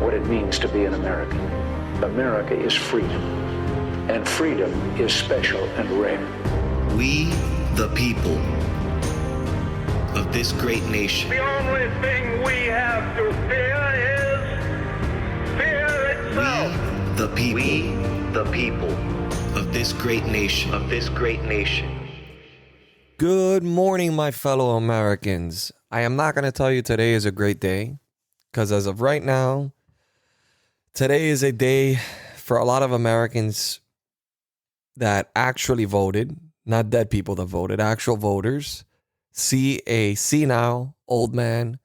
what it means to be an American. America is freedom, and freedom is special and rare. We, the people of this great nation. The only thing we have to fear is fear itself. We, the people of this great nation. Good morning, my fellow Americans. I am not going to tell you today is a great day, because as of right now, today is a day for a lot of Americans that actually voted, not dead people that voted, actual voters, see a senile old man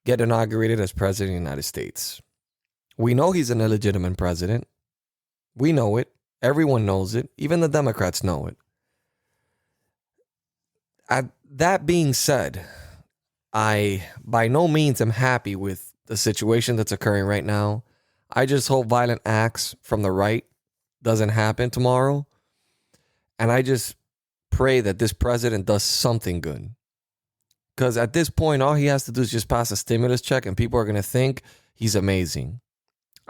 get inaugurated as president of the United States. We know he's an illegitimate president. We know it. Everyone knows it. Even the Democrats know it. That being said, I by no means am happy with the situation that's occurring right now. I just hope violent acts from the right doesn't happen tomorrow. And I just pray that this president does something good. Because at this point, all he has to do is just pass a stimulus check and people are going to think he's amazing.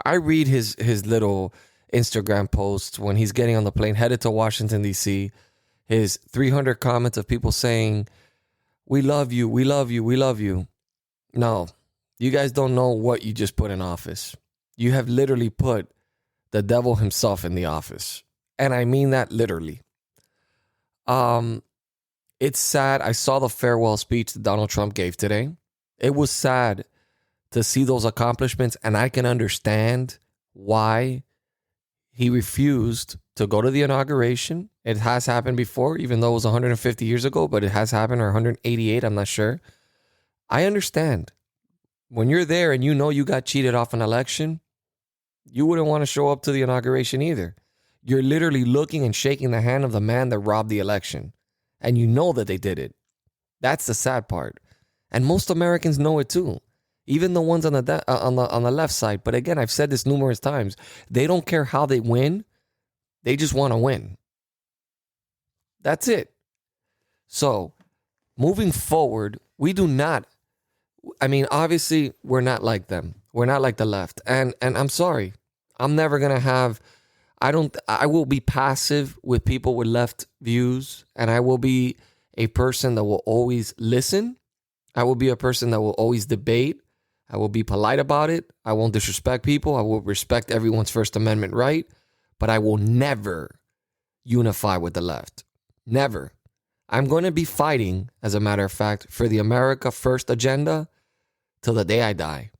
I read his little Instagram posts when he's getting on the plane headed to Washington, D.C., his 300 comments of people saying, "We love you, we love you, we love you." No, you guys don't know what you just put in office. You have literally put the devil himself in the office. And I mean that literally. It's sad. I saw the farewell speech that Donald Trump gave today. It was sad to see those accomplishments, and I can understand why he refused to go to the inauguration. It has happened before, even though it was 150 years ago, but it has happened, or 188, I'm not sure. I understand. When you're there and you know you got cheated off an election, you wouldn't want to show up to the inauguration either. You're literally looking and shaking the hand of the man that robbed the election. And you know that they did it. That's the sad part. And most Americans know it too. Even the ones on the left side. But again, I've said this numerous times. They don't care how they win. They just want to win. That's it. So, moving forward, we do not. I mean, obviously, we're not like them. We're not like the left. And I'm sorry. I'm never going to have. I will be passive with people with left views, and I will be a person that will always listen. I will be a person that will always debate. I will be polite about it. I won't disrespect people. I will respect everyone's First Amendment right, but I will never unify with the left. Never. I'm going to be fighting, as a matter of fact, for the America First agenda till the day I die,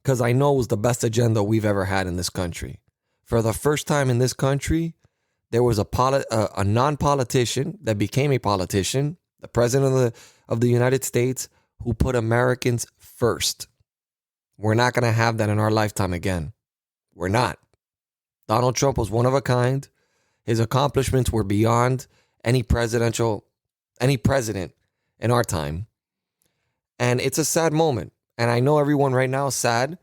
because I know it was the best agenda we've ever had in this country. For the first time in this country, there was a non-politician that became a politician, the president of the United States, who put Americans first. We're not going to have that in our lifetime again. We're not. Donald Trump was one of a kind. His accomplishments were beyond any president in our time. And it's a sad moment. And I know everyone right now is sad.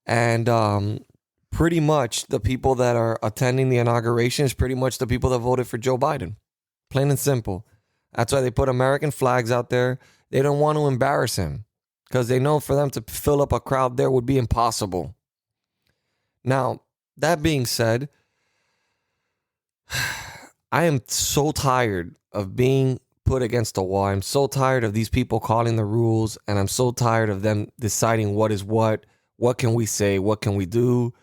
And pretty much the people that are attending the inauguration is pretty much the people that voted for Joe Biden. Plain and simple. That's why they put American flags out there. They don't want to embarrass him, because they know for them to fill up a crowd there would be impossible. Now, that being said, I am so tired of being put against a wall. I'm so tired of these people calling the rules, and I'm so tired of them deciding what is what can we say, what can we do,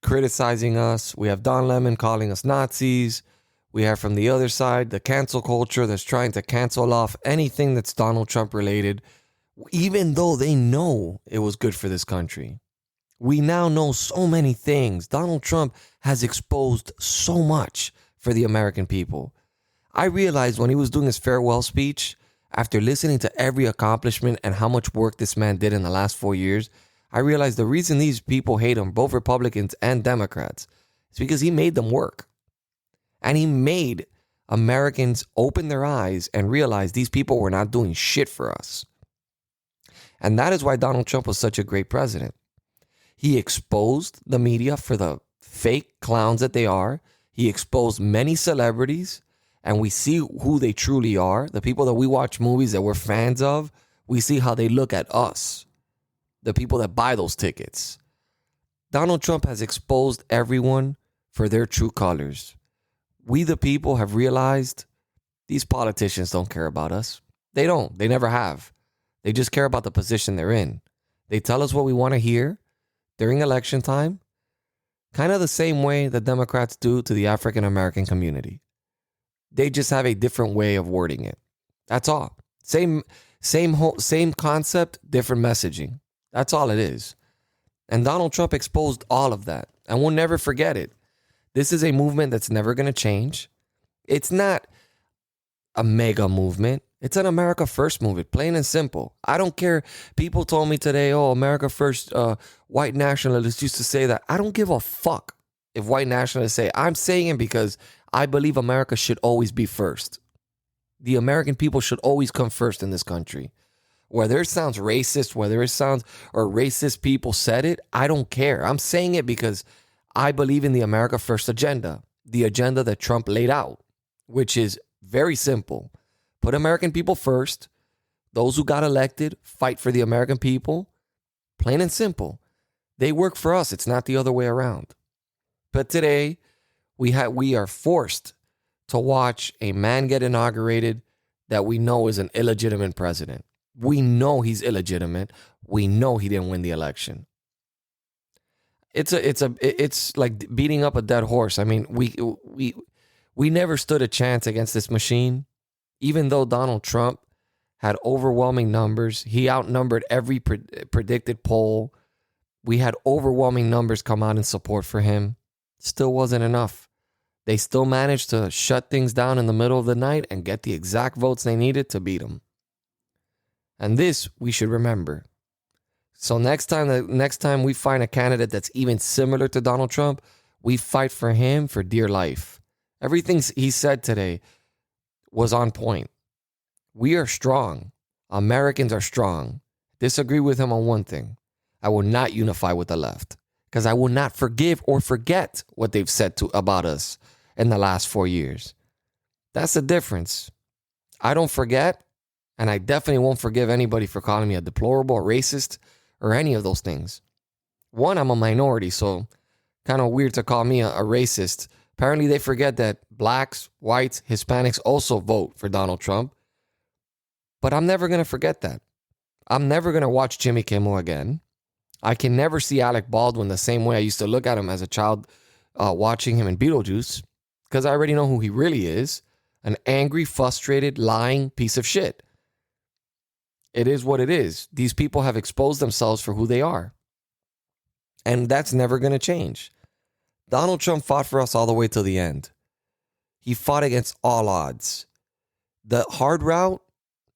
criticizing us. We have Don Lemon calling us Nazis. We have from the other side the cancel culture that's trying to cancel off anything that's Donald Trump related, even though they know it was good for this country. We now know so many things. Donald Trump has exposed so much for the American people. I realized when he was doing his farewell speech, after listening to every accomplishment and how much work this man did in the last 4 years, I realized the reason these people hate him, both Republicans and Democrats, is because he made them work. And he made Americans open their eyes and realize these people were not doing shit for us. And that is why Donald Trump was such a great president. He exposed the media for the fake clowns that they are. He exposed many celebrities, and we see who they truly are. The people that we watch movies that we're fans of, we see how they look at us. the people that buy those tickets. Donald Trump has exposed everyone for their true colors. We, the people, have realized these politicians don't care about us. They don't. They never have. They just care about the position they're in. They tell us what we want to hear during election time, kind of the same way the Democrats do to the African American community. They just have a different way of wording it. That's all. Same concept, different messaging. That's all it is. And Donald Trump exposed all of that. And we'll never forget it. This is a movement that's never going to change. It's not a mega movement. It's an America First movement, plain and simple. I don't care. People told me today, oh, America First, white nationalists used to say that. I don't give a fuck if white nationalists say it. I'm saying it because I believe America should always be first. The American people should always come first in this country. Whether it sounds racist, whether it sounds or racist people said it, I don't care. I'm saying it because I believe in the America First agenda, the agenda that Trump laid out, which is very simple. Put American people first. Those who got elected fight for the American people. Plain and simple. They work for us. It's not the other way around. But today, we are forced to watch a man get inaugurated that we know is an illegitimate president. We know he's illegitimate. We know he didn't win the election. It's like beating up a dead horse. I mean, we never stood a chance against this machine. Even though Donald Trump had overwhelming numbers, he outnumbered every predicted poll. We had overwhelming numbers come out in support for him. Still wasn't enough. They still managed to shut things down in the middle of the night and get the exact votes they needed to beat him. And this we should remember. So next time we find a candidate that's even similar to Donald Trump, we fight for him for dear life. Everything he said today was on point. We are strong. Americans are strong. Disagree with him on one thing. I will not unify with the left because I will not forgive or forget what they've said about us in the last 4 years. That's the difference. I don't forget, and I definitely won't forgive anybody for calling me a deplorable, a racist, or any of those things. One, I'm a minority, so kind of weird to call me a racist. Apparently, they forget that blacks, whites, Hispanics also vote for Donald Trump. But I'm never going to forget that. I'm never going to watch Jimmy Kimmel again. I can never see Alec Baldwin the same way I used to look at him as a child watching him in Beetlejuice, because I already know who he really is, an angry, frustrated, lying piece of shit. It is what it is. These people have exposed themselves for who they are. And that's never going to change. Donald Trump fought for us all the way to the end. He fought against all odds. The hard route,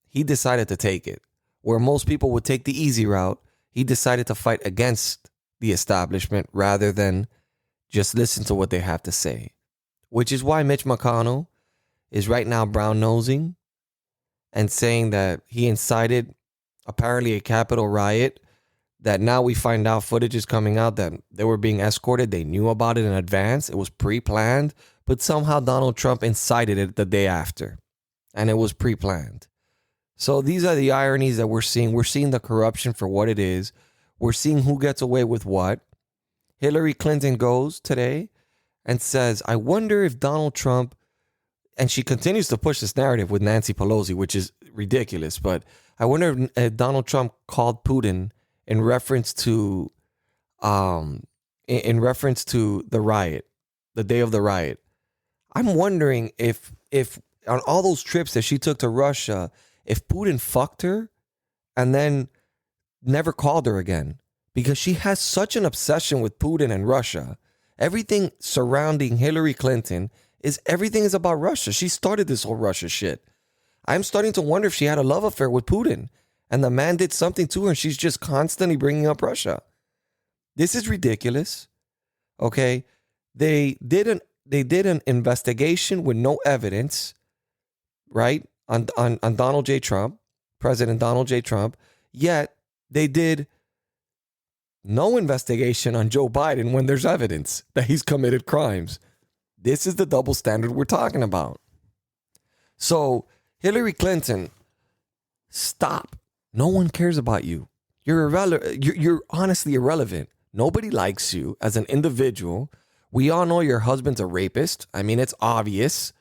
he decided to take it. Where most people would take the easy route, he decided to fight against the establishment rather than just listen to what they have to say. Which is why Mitch McConnell is right now brown-nosing and saying that he incited apparently a Capitol riot, that now we find out footage is coming out that they were being escorted. They knew about it in advance. It was pre-planned, but somehow Donald Trump incited it the day after, and it was pre-planned. So these are the ironies that we're seeing. We're seeing the corruption for what it is. We're seeing who gets away with what. Hillary Clinton goes today and says, I wonder if Donald Trump, and she continues to push this narrative with Nancy Pelosi, which is ridiculous, but I wonder if Donald Trump called Putin in reference to the riot, the day of the riot. I'm wondering if on all those trips that she took to Russia, if Putin fucked her and then never called her again, because she has such an obsession with Putin and Russia. Everything surrounding Hillary Clinton everything is about Russia. She started this whole Russia shit. I'm starting to wonder if she had a love affair with Putin and the man did something to her and she's just constantly bringing up Russia. This is ridiculous. Okay. They did an investigation with no evidence, right? On Donald J. Trump, President Donald J. Trump, yet they did no investigation on Joe Biden when there's evidence that he's committed crimes. This is the double standard we're talking about. So, Hillary Clinton, stop. No one cares about you. You're honestly irrelevant. Nobody likes you as an individual. We all know your husband's a rapist. I mean, it's obvious.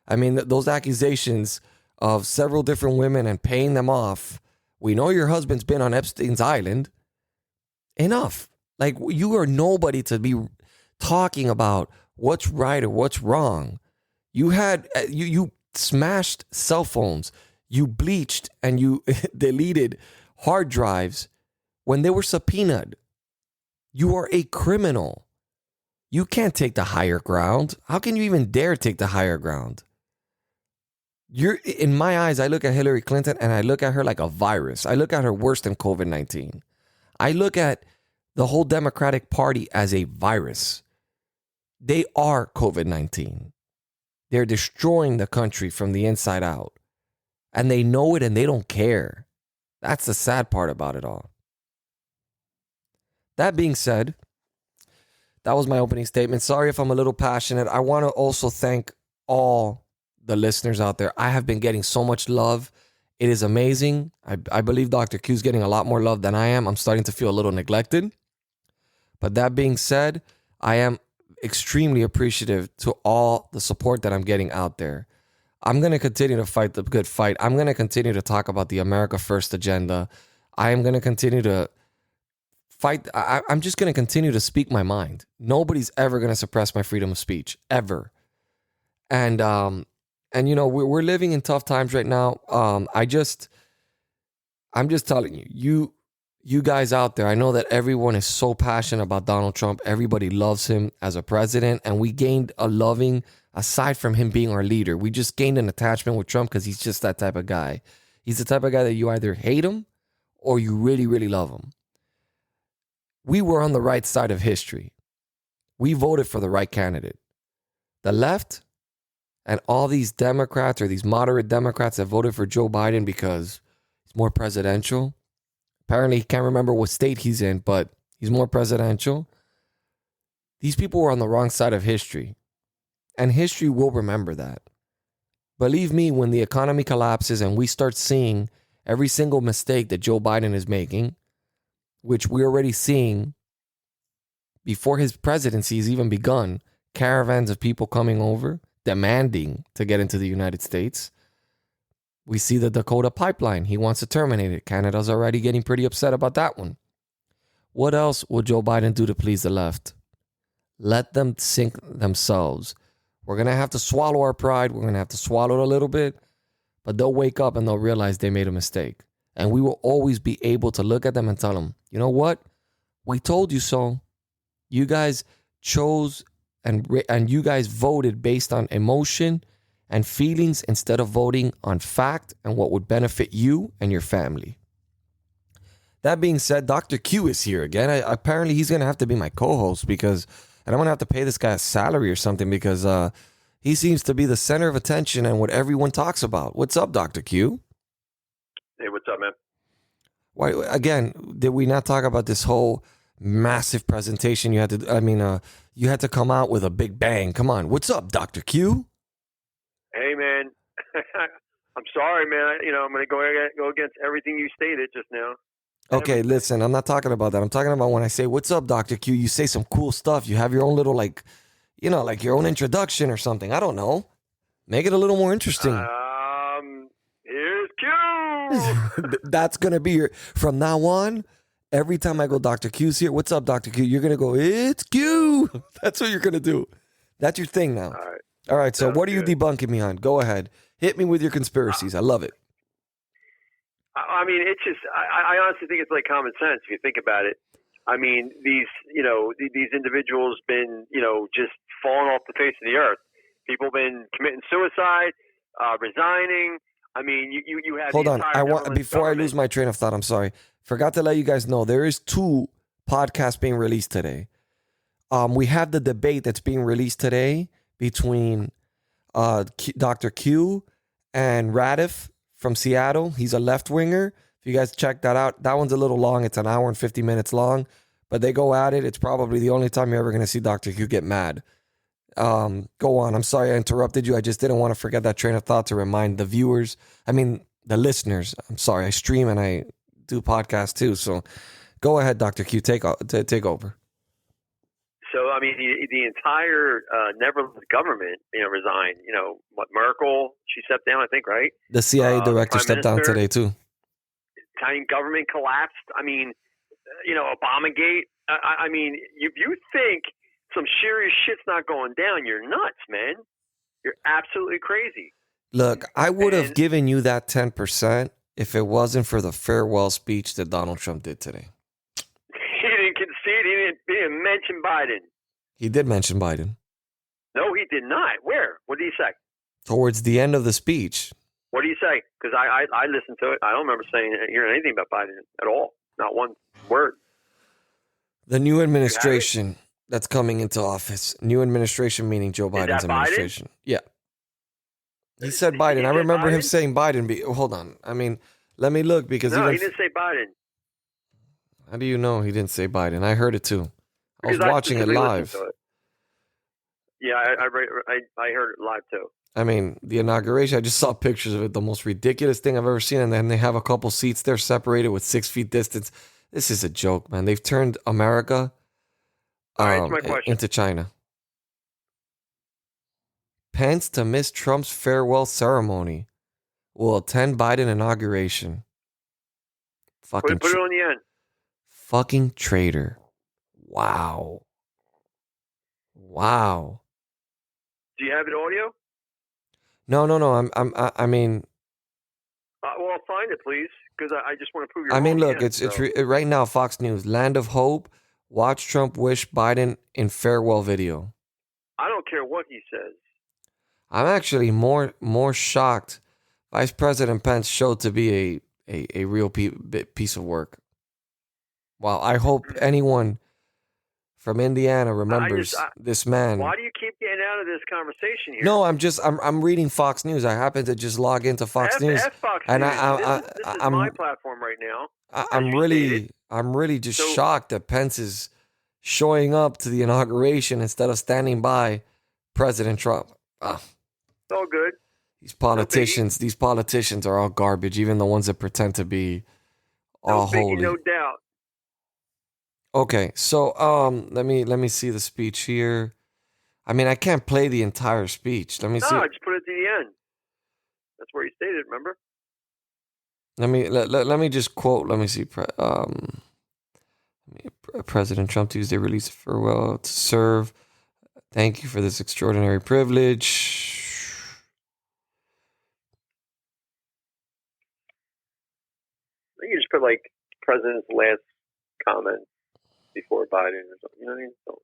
I mean, those accusations of several different women and paying them off. We know your husband's been on Epstein's Island. Enough. Like, you are nobody to be talking about what's right or what's wrong. You smashed cell phones. You bleached and you deleted hard drives when they were subpoenaed. You are a criminal. You can't take the higher ground. How can you even dare take the higher ground? In my eyes, I look at Hillary Clinton and I look at her like a virus. I look at her worse than COVID-19. I look at the whole Democratic Party as a virus. They are COVID-19. They're destroying the country from the inside out. And they know it and they don't care. That's the sad part about it all. That being said, that was my opening statement. Sorry if I'm a little passionate. I want to also thank all the listeners out there. I have been getting so much love. It is amazing. I believe Dr. Q's getting a lot more love than I am. I'm starting to feel a little neglected. But that being said, I am extremely appreciative to all the support that I'm getting out there. I'm going to continue to fight the good fight. I'm going to continue to talk about the America First agenda. I am going to continue to fight. I'm just going to continue to speak my mind. Nobody's ever going to suppress my freedom of speech, ever. And you know, we're living in tough times right now. I'm just telling you guys out there, I know that everyone is so passionate about Donald Trump. Everybody loves him as a president, and we gained a loving, aside from him being our leader, we just gained an attachment with Trump because he's just that type of guy. He's the type of guy that you either hate him or you really, really love him. We were on the right side of history. We voted for the right candidate. The left and all these Democrats or these moderate Democrats that voted for Joe Biden because he's more presidential. Apparently, he can't remember what state he's in, but he's more presidential. These people were on the wrong side of history. And history will remember that. Believe me, when the economy collapses and we start seeing every single mistake that Joe Biden is making, which we're already seeing before his presidency has even begun, caravans of people coming over, demanding to get into the United States. We see the Dakota pipeline. He wants to terminate it. Canada's already getting pretty upset about that one. What else will Joe Biden do to please the left? Let them sink themselves. We're going to have to swallow our pride. We're going to have to swallow it a little bit. But they'll wake up and they'll realize they made a mistake. And we will always be able to look at them and tell them, you know what? We told you so. You guys chose and you guys voted based on emotion and feelings instead of voting on fact and what would benefit you and your family. That being said, Dr. Q is here again. Apparently, he's going to have to be my co-host and I'm going to have to pay this guy a salary or something because he seems to be the center of attention and what everyone talks about. What's up, Dr. Q? Hey, what's up, man? Why again? Did we not talk about this whole massive presentation you had to? I mean, you had to come out with a big bang. Come on, what's up, Dr. Q? Hey, man. I'm sorry, man. I'm going to go against everything you stated just now. Okay, listen, I'm not talking about that. I'm talking about when I say, what's up, Dr. Q, you say some cool stuff. You have your own little, like your own introduction or something. I don't know. Make it a little more interesting. Here's Q. That's going to be from now on, every time I go, Dr. Q's here. What's up, Dr. Q? You're going to go, it's Q. That's what you're going to do. That's your thing now. All right. So what are you debunking me on? Go ahead. Hit me with your conspiracies. I love it. I mean, it's just, I honestly think it's like common sense if you think about it. I mean, these individuals been, just falling off the face of the earth. People been committing suicide, resigning. I mean, you have. Hold on. Before I lose my train of thought, I'm sorry. Forgot to let you guys know there is 2 podcasts being released today. We have the debate that's being released today between Dr. Q and Radif from Seattle. He's a left-winger. If you guys check that out, that one's a little long. It's an hour and 50 minutes long, but they go at it. It's probably the only time you're ever going to see Dr. Q get mad. Go on. I'm sorry I interrupted you. I just didn't want to forget that train of thought to remind the viewers. I mean, the listeners. I'm sorry. I stream and I do podcasts too. So go ahead, Dr. Q, take over. So, I mean, the entire Netherlands government, resigned. Merkel, she stepped down, I think, right? The CIA director Prime stepped down Minister, today too. Italian government collapsed. I mean, Obamagate. I mean, if you think some serious shit's not going down, you're nuts, man. You're absolutely crazy. Look, I would have given you that 10% if it wasn't for the farewell speech that Donald Trump did today. He didn't concede. He didn't mention Biden. He did mention Biden. No, he did not. Where? What did he say? Towards the end of the speech. What did he say? Because I listened to it. I don't remember hearing anything about Biden at all. Not one word. The new administration that's coming into office. New administration meaning Joe Biden's administration. Biden? Yeah. He said Biden. I remember him saying Biden. Hold on. I mean, let me look because he didn't say Biden. How do you know he didn't say Biden? I heard it too. I was watching it live. Yeah, I heard it live too. I mean, the inauguration, I just saw pictures of it. The most ridiculous thing I've ever seen. And then they have a couple seats there separated with 6 feet distance. This is a joke, man. They've turned America into China. Pence to miss Trump's farewell ceremony. Will attend Biden inauguration. Put it on the end. Fucking traitor. Wow. Do you have it audio? No. I mean. Well, find it, please, because I just want to prove you're I mean, wrong look, again, it's right now. Fox News, Land of Hope. Watch Trump wish Biden in farewell video. I don't care what he says. I'm actually more shocked. Vice President Pence showed to be a real piece of work. Well, I hope anyone from Indiana remembers this man. Why do you keep getting out of this conversation here? No, I'm reading Fox News. I happen to just log into Fox News, Fox and News. This is my platform right now. I'm really just shocked that Pence is showing up to the inauguration instead of standing by President Trump. It's all good. These politicians are all garbage, even the ones that pretend to be all holy. No doubt. Okay, so let me see the speech here. I mean, I can't play the entire speech. Let me see. No, I just put it to the end. That's where he stated. Remember? Let me just quote. Let me see. President Trump Tuesday released a farewell to serve. Thank you for this extraordinary privilege. I think you just put like president's last comment before Biden or something. You know what I mean? So.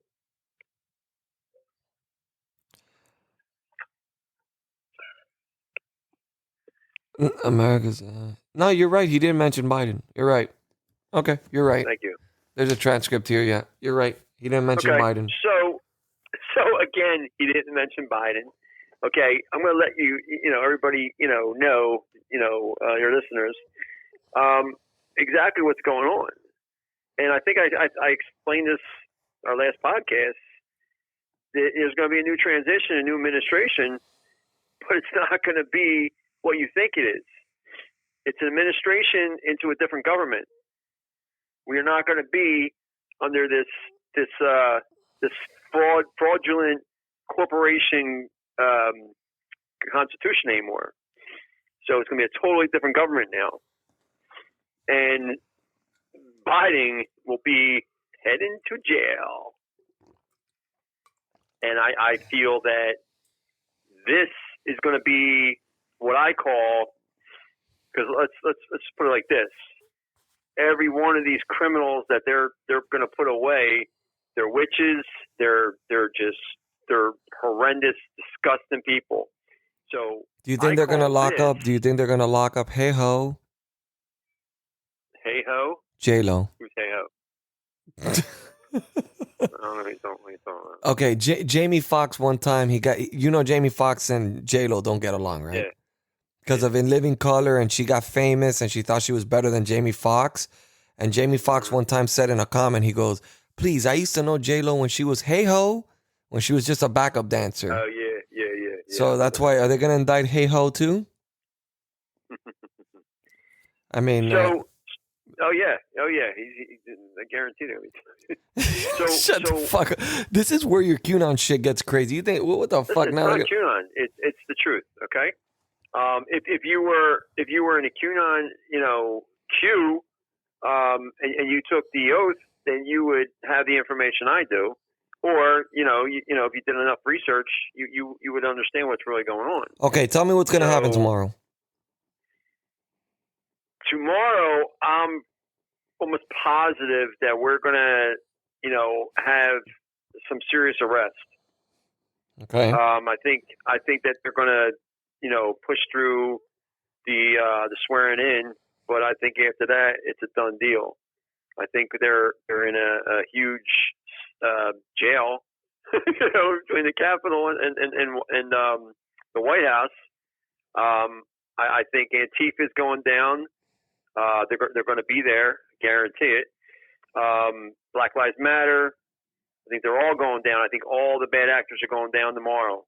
America's. No, you're right. He didn't mention Biden. You're right. Okay, you're right. Thank you. There's a transcript here. Yeah, you're right. He didn't mention Biden. So again, he didn't mention Biden. Okay, I'm going to let everybody, know, your listeners, exactly what's going on. And I think I explained this our last podcast. There's going to be a new transition, a new administration, but it's not going to be what you think it is. It's an administration into a different government. We are not going to be under this fraudulent corporation constitution anymore. So it's going to be a totally different government now. And Biden will be heading to jail. And I feel that this is going to be what I call, because let's put it like this: every one of these criminals that they're going to put away, they're witches, they're horrendous, disgusting people. So do you think they're going to lock up? Do you think they're going to lock up Hey Ho? Hey Ho? J-Lo. Who's Hey Ho? I don't know what he's talking about. Okay, Jamie Foxx one time, Jamie Foxx and J-Lo don't get along, right? Yeah. Because of In Living Color, and she got famous and she thought she was better than Jamie Foxx. And Jamie Foxx one time said in a comment, he goes, "Please, I used to know J-Lo when she was Hey Ho, when she was just a backup dancer." Oh, yeah. So that's why, are they going to indict Hey Ho too? I mean, Oh yeah. I guarantee that. Shut the fuck up. This is where your QAnon shit gets crazy. You think what the fuck It's now? not QAnon. It's the truth. Okay. If you were in a QAnon, queue, and you took the oath, then you would have the information I do. Or if you did enough research, you would understand what's really going on. Okay, tell me what's going to happen tomorrow. Tomorrow, I'm almost positive that we're going to, have some serious arrests. Okay. I think that they're going to, push through the swearing in, but I think after that it's a done deal. I think they're in a huge jail, between the Capitol and the White House. I think Antifa is going down. They're going to be there, guarantee it. Black Lives Matter. I think they're all going down. I think all the bad actors are going down tomorrow.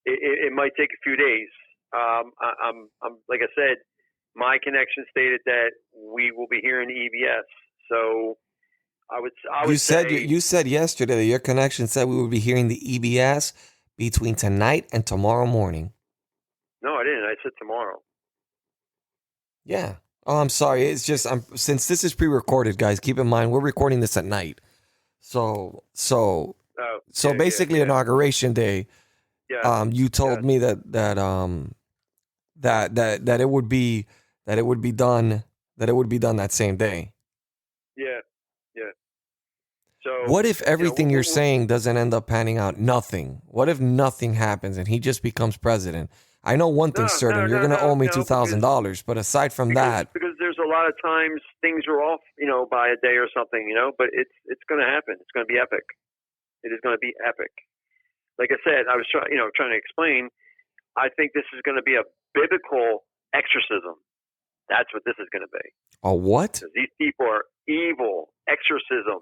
It might take a few days. I'm like I said, my connection stated that we will be hearing EBS. So I would you said yesterday that your connection said we would be hearing the EBS between tonight and tomorrow morning. No, I didn't. I said tomorrow. Yeah. Oh, I'm sorry. It's just since this is pre-recorded, guys. Keep in mind we're recording this at night. So basically Inauguration Day. Yeah. You told me that it would be done that same day. Yeah. So what if everything you're saying doesn't end up panning out? Nothing. What if nothing happens and he just becomes president? I know one thing's certain. You're going to owe me $2,000. But aside from that, because there's a lot of times things are off, by a day or something, but it's going to happen. It's going to be epic. It is going to be epic. Like I said, I was trying to explain. I think this is going to be a biblical exorcism. That's what this is going to be. A what? Because these people are evil. Exorcism.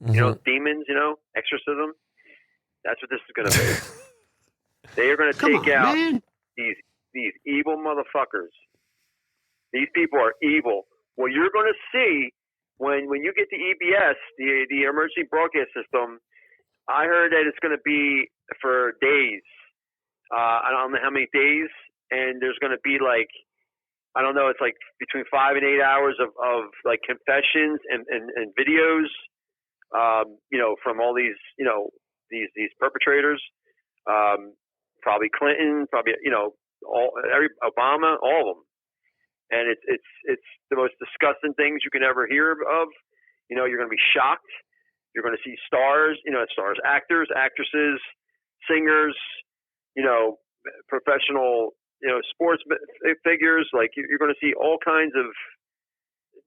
Mm-hmm. Demons. Exorcism. That's what this is going to be. They are going to take out these evil motherfuckers. These people are evil. What you're going to see when you get the EBS, the emergency broadcast system, I heard that it's going to be for days. I don't know how many days, and there's going to be I don't know, it's like between 5 and 8 hours of like confessions and videos, from all these, these perpetrators, probably Clinton, probably, Obama, all of them. And it's the most disgusting things you can ever hear of. You're going to be shocked. You're going to see stars, actors, actresses, singers, professional, sports figures. Like you're going to see all kinds of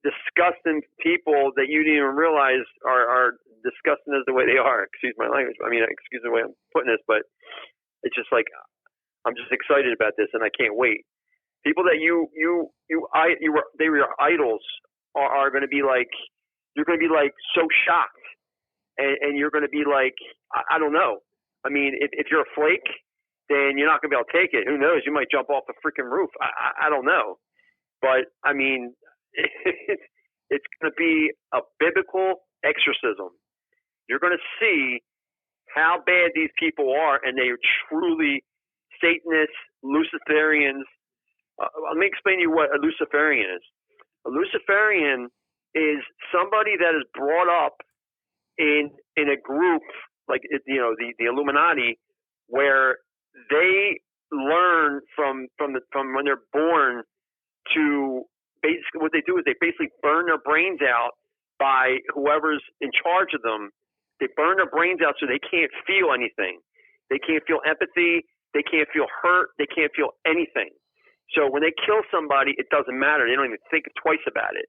disgusting people that you didn't even realize are disgusting as the way they are. Excuse my language. I mean, excuse the way I'm putting this, but it's just like I'm just excited about this, and I can't wait. People that they were idols are going to be like, you're going to be like so shocked, and you're going to be like, I don't know. I mean, if you're a flake, then you're not going to be able to take it. Who knows? You might jump off the freaking roof. I don't know. But, I mean, it's going to be a biblical exorcism. You're going to see how bad these people are, and they are truly Satanists, Luciferians. Let me explain to you what a Luciferian is. A Luciferian is somebody that is brought up in a group like the Illuminati, where they learn from when they're born to basically what they do is they basically burn their brains out by whoever's in charge of them. They burn their brains out so they can't feel anything. They can't feel empathy. They can't feel hurt. They can't feel anything. So when they kill somebody, it doesn't matter. They don't even think twice about it.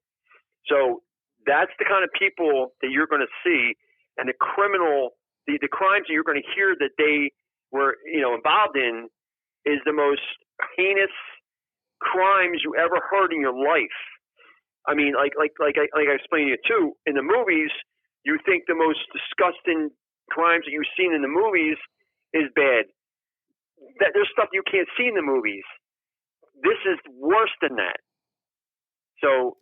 So that's the kind of people that you're going to see, and the criminal, the crimes that you're going to hear that they were involved in is the most heinous crimes you ever heard in your life. I mean, like I explained to you too. In the movies, you think the most disgusting crimes that you've seen in the movies is bad. That there's stuff you can't see in the movies. This is worse than that. So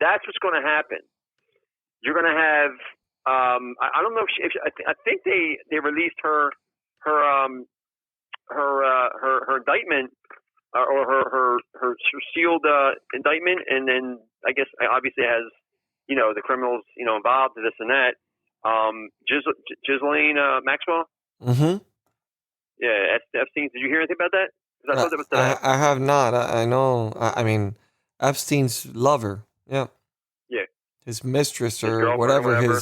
That's what's going to happen. You're going to have. I don't know if I think they released her indictment or her sealed indictment, and then I guess obviously it has the criminals involved, this and that. Ghislaine Maxwell. Mm-hmm. Yeah, Epstein. Did you hear anything about that? 'Cause I thought that was today. I have not. I know. I mean, Epstein's lover. Yeah. Yeah. His mistress His or girlfriend or whatever, whatever.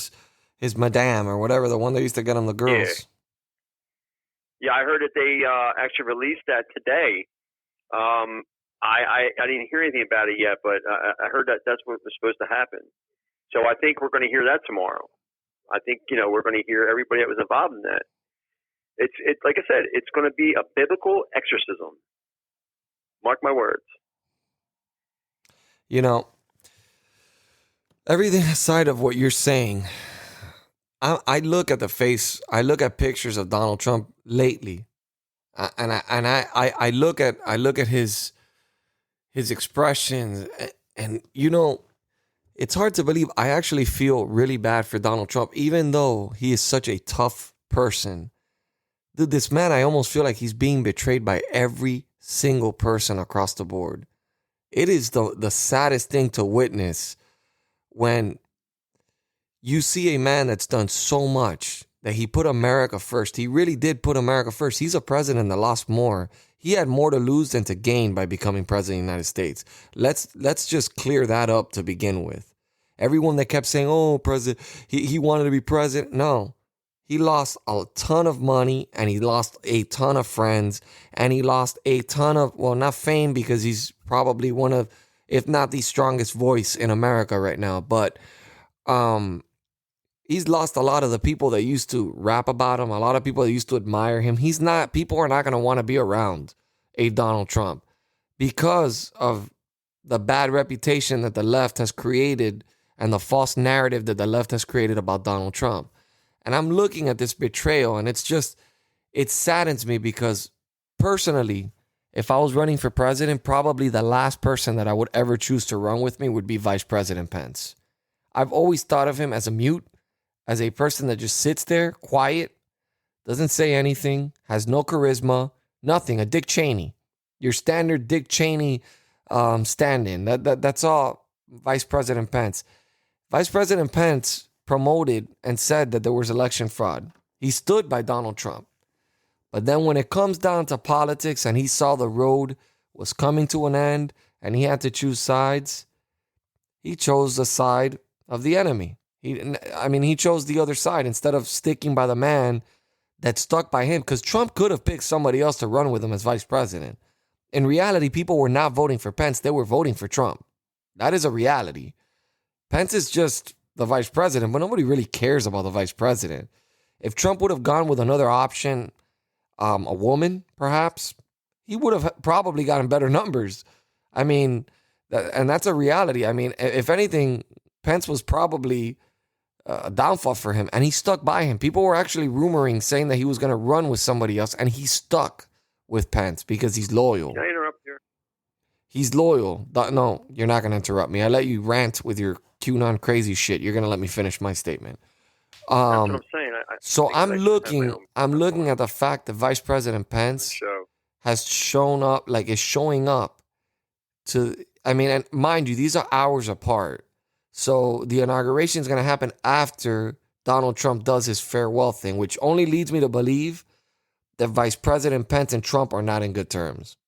his madame or whatever, the one that used to get him the girls. Yeah, I heard that they actually released that today. I didn't hear anything about it yet, but I heard that that's what was supposed to happen. So I think we're going to hear that tomorrow. I think we're going to hear everybody that was involved in that. It's like I said, it's going to be a biblical exorcism. Mark my words. Everything aside of what you're saying, I look at the face. I look at pictures of Donald Trump lately, and I look at his expressions, and it's hard to believe. I actually feel really bad for Donald Trump, even though he is such a tough person. Dude, this man, I almost feel like he's being betrayed by every single person across the board. It is the saddest thing to witness when you see a man that's done so much, that he put America first. He really did put America first. He's a president that lost more. He had more to lose than to gain by becoming president of the United States. Let's just clear that up to begin with. Everyone that kept saying, oh, president, he wanted to be president. No. He lost a ton of money, and he lost a ton of friends, and he lost a ton of, well, not fame, because he's probably one of, if not the strongest voice in America right now, but he's lost a lot of the people that used to rap about him, a lot of people that used to admire him. People are not going to want to be around a Donald Trump because of the bad reputation that the left has created and the false narrative that the left has created about Donald Trump. And I'm looking at this betrayal, and it saddens me, because personally, if I was running for president, probably the last person that I would ever choose to run with me would be Vice President Pence. I've always thought of him as a mute, as a person that just sits there, quiet, doesn't say anything, has no charisma, nothing, a Dick Cheney. Your standard Dick Cheney stand-in. That's all Vice President Pence. Vice President Pence promoted and said that there was election fraud. He stood by Donald Trump. But then when it comes down to politics and he saw the road was coming to an end and he had to choose sides, he chose the side of the enemy. He chose the other side instead of sticking by the man that stuck by him, because Trump could have picked somebody else to run with him as vice president. In reality, people were not voting for Pence. They were voting for Trump. That is a reality. Pence is just the vice president, but nobody really cares about the vice president. If Trump would have gone with another option, a woman, perhaps, he would have probably gotten better numbers. And that's a reality. If anything, Pence was probably a downfall for him, and he stuck by him. People were actually rumoring, saying that he was going to run with somebody else, and he stuck with Pence because he's loyal. Can I interrupt here? He's loyal. No, you're not going to interrupt me. I let you rant with your QAnon crazy shit. You're going to let me finish my statement. That's what I'm saying. I'm looking at the fact that Vice President Pence has shown up, is showing up to, and mind you, these are hours apart. So the inauguration is going to happen after Donald Trump does his farewell thing, which only leads me to believe that Vice President Pence and Trump are not in good terms,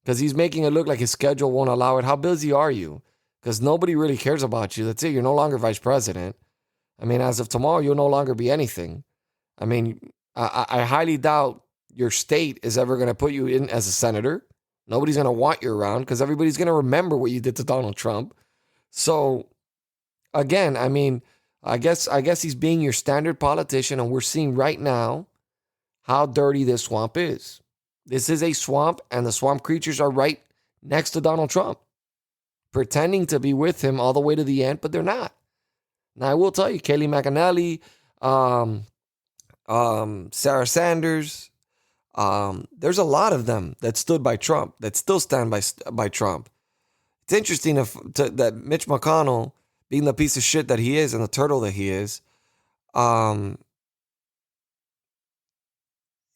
because he's making it look like his schedule won't allow it. How busy are you? Because nobody really cares about you. That's it. You're no longer vice president. As of tomorrow, you'll no longer be anything. I highly doubt your state is ever going to put you in as a senator. Nobody's going to want you around because everybody's going to remember what you did to Donald Trump. So, again, I guess he's being your standard politician, and we're seeing right now how dirty this swamp is. This is a swamp, and the swamp creatures are right next to Donald Trump, pretending to be with him all the way to the end, but they're not. Now, I will tell you, Kayleigh McEnany, Sarah Sanders, there's a lot of them that stood by Trump, that still stand by Trump. it's interesting that Mitch McConnell, being the piece of shit that he is and the turtle that he is,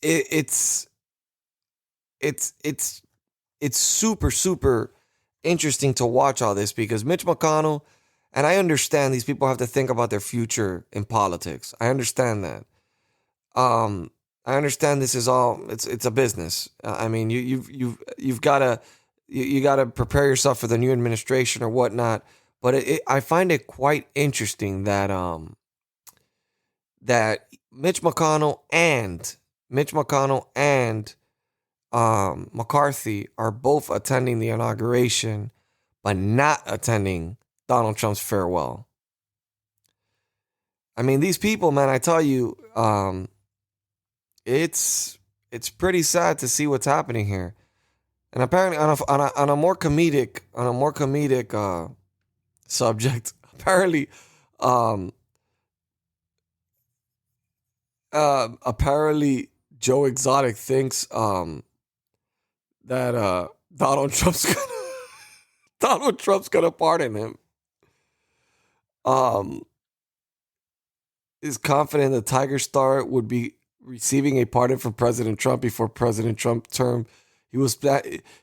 it's super, super interesting to watch all this because Mitch McConnell, and I understand these people have to think about their future in politics. I understand that. I understand this is all it's a business. I mean, you've got to you got to prepare yourself for the new administration or whatnot. But I find it quite interesting that that Mitch McConnell and McCarthy are both attending the inauguration, but not attending Donald Trump's farewell. I mean, these people, man, I tell you, it's pretty sad to see what's happening here. And apparently, on a more comedic subject, apparently, Joe Exotic thinks that Donald Trump's gonna pardon him. Is confident the Tiger Star would be receiving a pardon from President Trump before President Trump's term.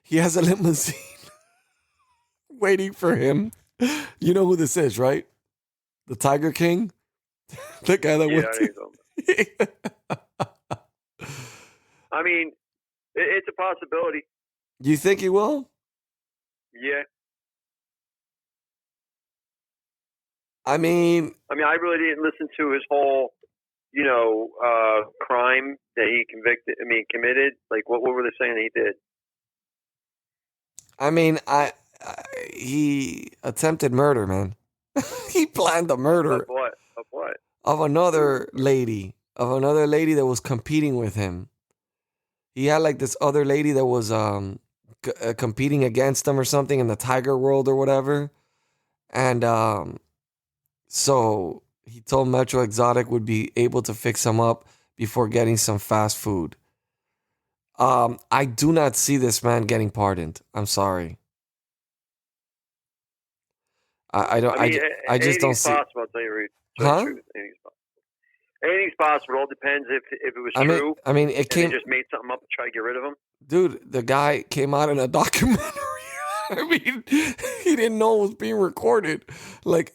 He has a limousine waiting for him. You know who this is, right? The Tiger King, the guy that went. I mean, it's a possibility. You think he will? Yeah. I mean, I really didn't listen to his whole, crime that he committed. Like, what were they saying that he did? I mean, he attempted murder, man. He planned the murder. Of what? Of what? Of another lady. Of another lady that was competing with him. He had like this other lady that was competing against him or something in the tiger world or whatever. And so he told Metro Exotic would be able to fix him up before getting some fast food. I do not see this man getting pardoned. I'm sorry. I just don't see. Possible, I'll tell you, Reed. Huh? Anything's possible. It all depends if it was true. It came. They just made something up to try to get rid of him. Dude, the guy came out in a documentary. He didn't know it was being recorded. Like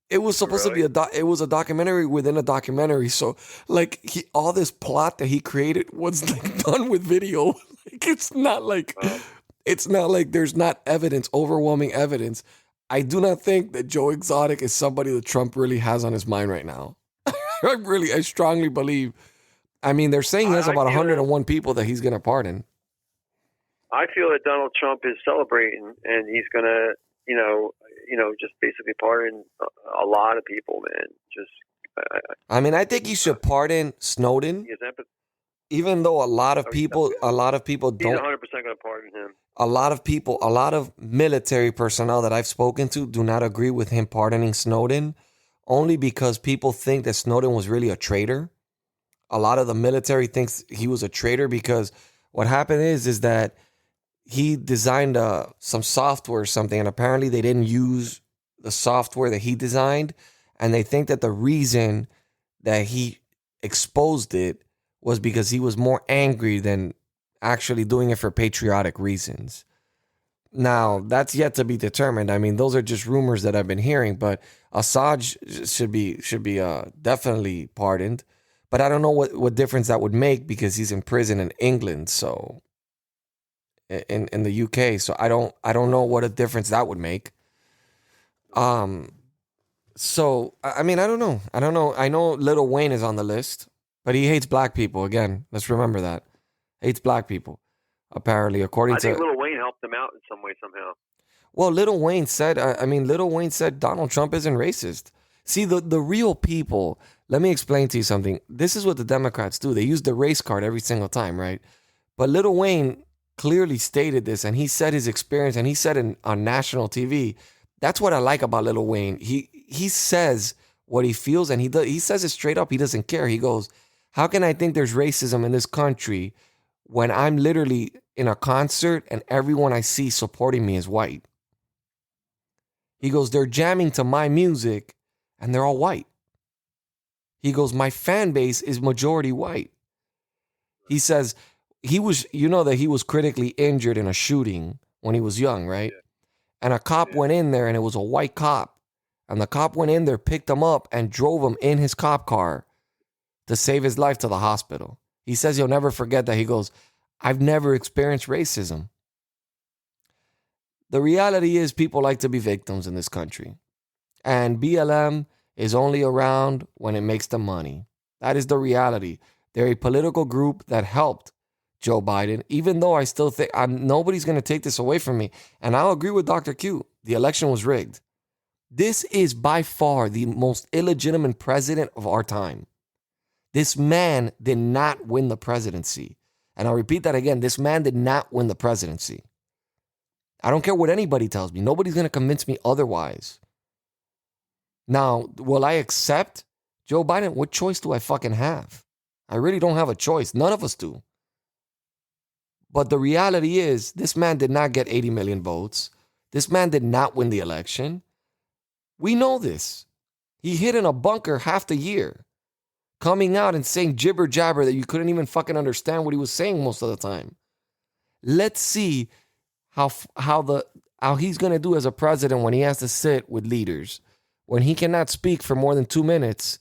it was supposed to be it was a documentary within a documentary. So all this plot that he created was done with video. It's not like there's not evidence, overwhelming evidence. I do not think that Joe Exotic is somebody that Trump really has on his mind right now. I strongly believe. They're saying he has about 101 people that he's going to pardon. I feel that Donald Trump is celebrating, and he's going to, just basically pardon a lot of people, man. I think he should pardon Snowden. Even though a lot of people don't. He's 100% going to pardon him. A lot of military personnel that I've spoken to do not agree with him pardoning Snowden, only because people think that Snowden was really a traitor. A lot of the military thinks he was a traitor because what happened is that he designed some software or something, and apparently they didn't use the software that he designed, and they think that the reason that he exposed it was because he was more angry than actually doing it for patriotic reasons. Now, that's yet to be determined. Those are just rumors that I've been hearing, but Assange should be definitely pardoned. But I don't know what difference that would make because he's in prison in England, so in the UK. So I don't know what a difference that would make. So I don't know. I know Lil Wayne is on the list, but he hates black people. Again, let's remember that. Hates black people, apparently, according to... I think Lil Wayne helped him out in some way, somehow. Well, Lil Wayne said, Donald Trump isn't racist. See, the real people, let me explain to you something. This is what the Democrats do. They use the race card every single time, right? But Lil Wayne clearly stated this, and he said his experience, and he said on national TV. That's what I like about Lil Wayne. He says what he feels, and he says it straight up. He doesn't care. He goes, how can I think there's racism in this country when I'm literally in a concert and everyone I see supporting me is white? He goes, they're jamming to my music and they're all white. He goes, my fan base is majority white. He says he was critically injured in a shooting when he was young, right? Yeah. And a cop went in there and it was a white cop. And the cop went in there, picked him up and drove him in his cop car to save his life to the hospital. He says he'll never forget that. He goes, I've never experienced racism. The reality is people like to be victims in this country. And BLM is only around when it makes them money. That is the reality. They're a political group that helped Joe Biden, even though I still think nobody's going to take this away from me. And I'll agree with Dr. Q. The election was rigged. This is by far the most illegitimate president of our time. This man did not win the presidency. And I'll repeat that again. This man did not win the presidency. I don't care what anybody tells me. Nobody's going to convince me otherwise. Now, will I accept Joe Biden? What choice do I fucking have? I really don't have a choice. None of us do. But the reality is, this man did not get 80 million votes. This man did not win the election. We know this. He hid in a bunker half the year, coming out and saying jibber jabber that you couldn't even fucking understand what he was saying most of the time. Let's see how he's going to do as a president when he has to sit with leaders, when he cannot speak for more than 2 minutes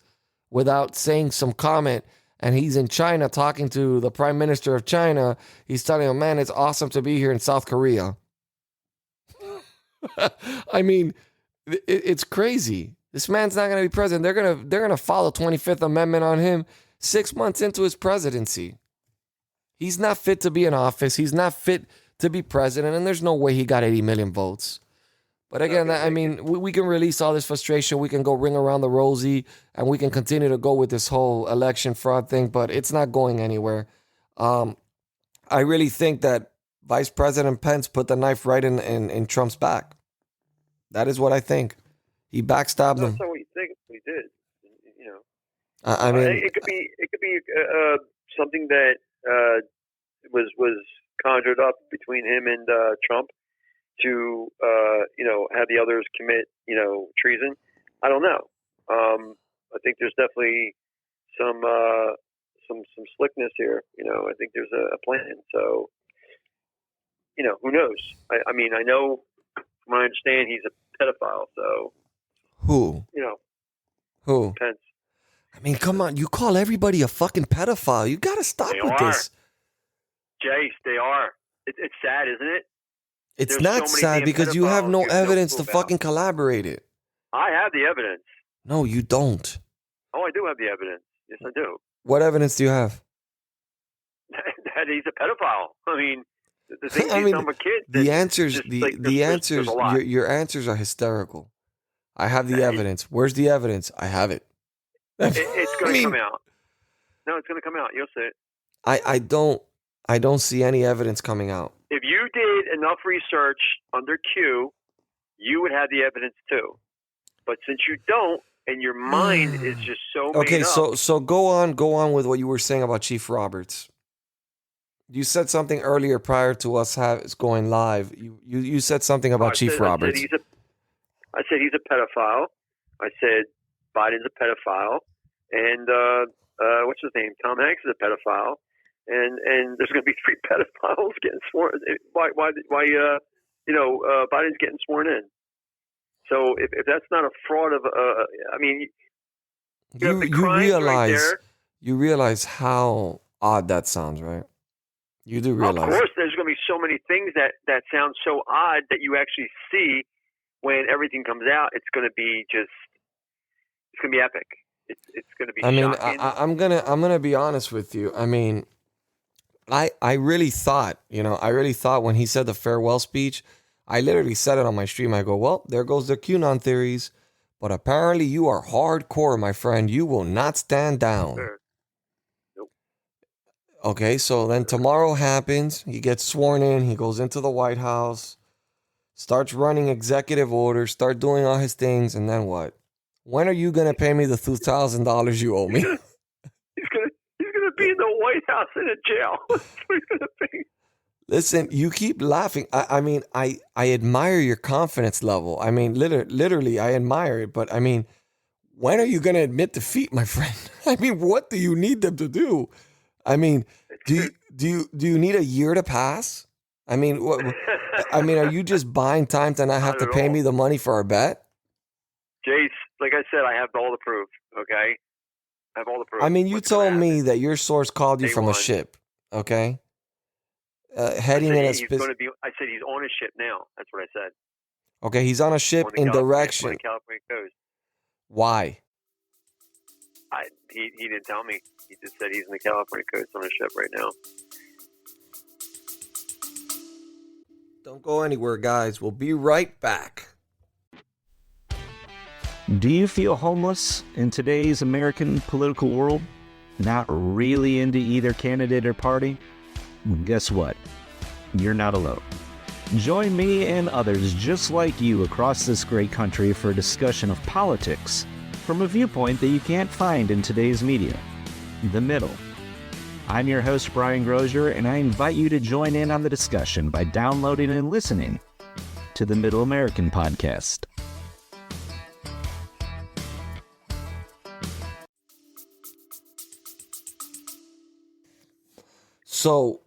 without saying some comment. And he's in China talking to the prime minister of China. He's telling him, man, it's awesome to be here in South Korea. I mean, it's crazy. This man's not going to be president. They're gonna follow 25th Amendment on him 6 months into his presidency. He's not fit to be in office. He's not fit to be president. And there's no way he got 80 million votes. But again, I mean, we can release all this frustration. We can go ring around the rosy and we can continue to go with this whole election fraud thing, but it's not going anywhere. I really think that Vice President Pence put the knife right in Trump's back. That is what I think. He backstabbed him. That's not what you think. He did. You know. I mean, it could be something that was conjured up between him and Trump to have the others commit treason. I don't know. I think there's definitely some slickness here. I think there's a plan. So who knows? I mean, I know from what I understand he's a pedophile. So who? Who? Pence. I mean, come on. You call everybody a fucking pedophile. You got to stop with this. Jace, they are. It's sad, isn't it? It's There's not so sad because you have no evidence to fucking collaborate it. I have the evidence. No, you don't. Oh, I do have the evidence. Yes, I do. What evidence do you have? That he's a pedophile. I mean, the thing he's done with kids. The answers, your answers are hysterical. I have the evidence. Where's the evidence? I have it. It's going to come out. No, it's going to come out. You'll see it. I don't see any evidence coming out. If you did enough research under Q, you would have the evidence too. But since you don't, and your mind is just so okay, made up. so go on with what you were saying about Chief Roberts. You said something earlier prior to us going live. You said something about Chief Roberts. I said he's a pedophile. I said Biden's a pedophile, and what's his name? Tom Hanks is a pedophile. And there's going to be 3 pedophiles getting sworn. Why Biden's getting sworn in. So if that's not a fraud of, I mean, you realize how odd that sounds, right? You do realize. Of course, there's going to be so many things that sound so odd that you actually see when everything comes out. It's going to be it's going to be epic. It's going to be. I mean, shocking. I'm gonna be honest with you. I mean, I really thought, when he said the farewell speech, I literally said it on my stream. I go, well, there goes the QAnon theories, but apparently you are hardcore, my friend. You will not stand down. Sure. Nope. Okay, so then tomorrow happens. He gets sworn in. He goes into the White House, starts running executive orders, start doing all his things, and then what? When are you going to pay me the $2,000 you owe me? He's gonna be in the White House in a jail. That's what he's gonna be. Listen, you keep laughing. I mean, I admire your confidence level. I mean, literally, I admire it. But I mean, when are you going to admit defeat, my friend? I mean, what do you need them to do? I mean, do you need a year to pass? I mean, I mean, are you just buying time to not have Not to at pay all. me the money for our bet? Jace, like I said, I have all the proof. Okay, I have all the proof. I mean, you What's gonna told me happen. that your source called you Day from a one. ship. Okay, I heading said in a he's going to be. I said he's on a ship now. That's what I said. Okay, he's on a ship On the in on direction. the California coast. Why? He didn't tell me. He just said he's in the California coast on a ship right now. Don't go anywhere, guys. We'll be right back. Do you feel homeless in today's American political world? Not really into either candidate or party? Well, guess what? You're not alone. Join me and others just like you across this great country for a discussion of politics from a viewpoint that you can't find in today's media. The Middle. I'm your host, Brian Grozier, and I invite you to join in on the discussion by downloading and listening to the Middle American Podcast. So,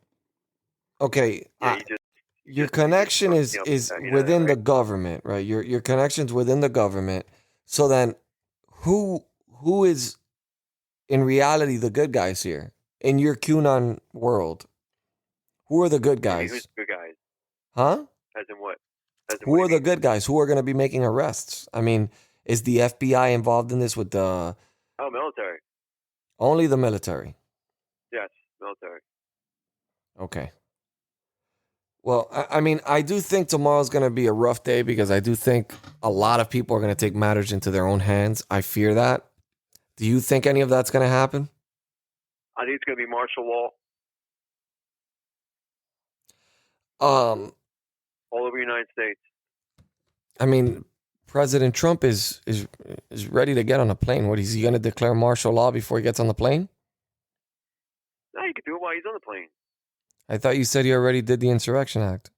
okay, Yeah, your connection is you know within that, the right? government, right? Your connection's within the government. So then, who is in reality the good guys here in your QAnon world? Who are the good I mean, who's guys? the good guys? Huh? As in what? As in Who what are do you the mean? good guys? Who are going to be making arrests? I mean, is the FBI involved in this with the Oh, military. only the military? Yes, military. Okay. Well, I mean, I do think tomorrow's going to be a rough day because I do think a lot of people are going to take matters into their own hands. I fear that. Do you think any of that's going to happen? I think it's going to be martial law all over the United States. I mean, President Trump is ready to get on a plane. What is he going to declare martial law before he gets on the plane? No, you can do it while he's on the plane. I thought you said he already did the Insurrection Act.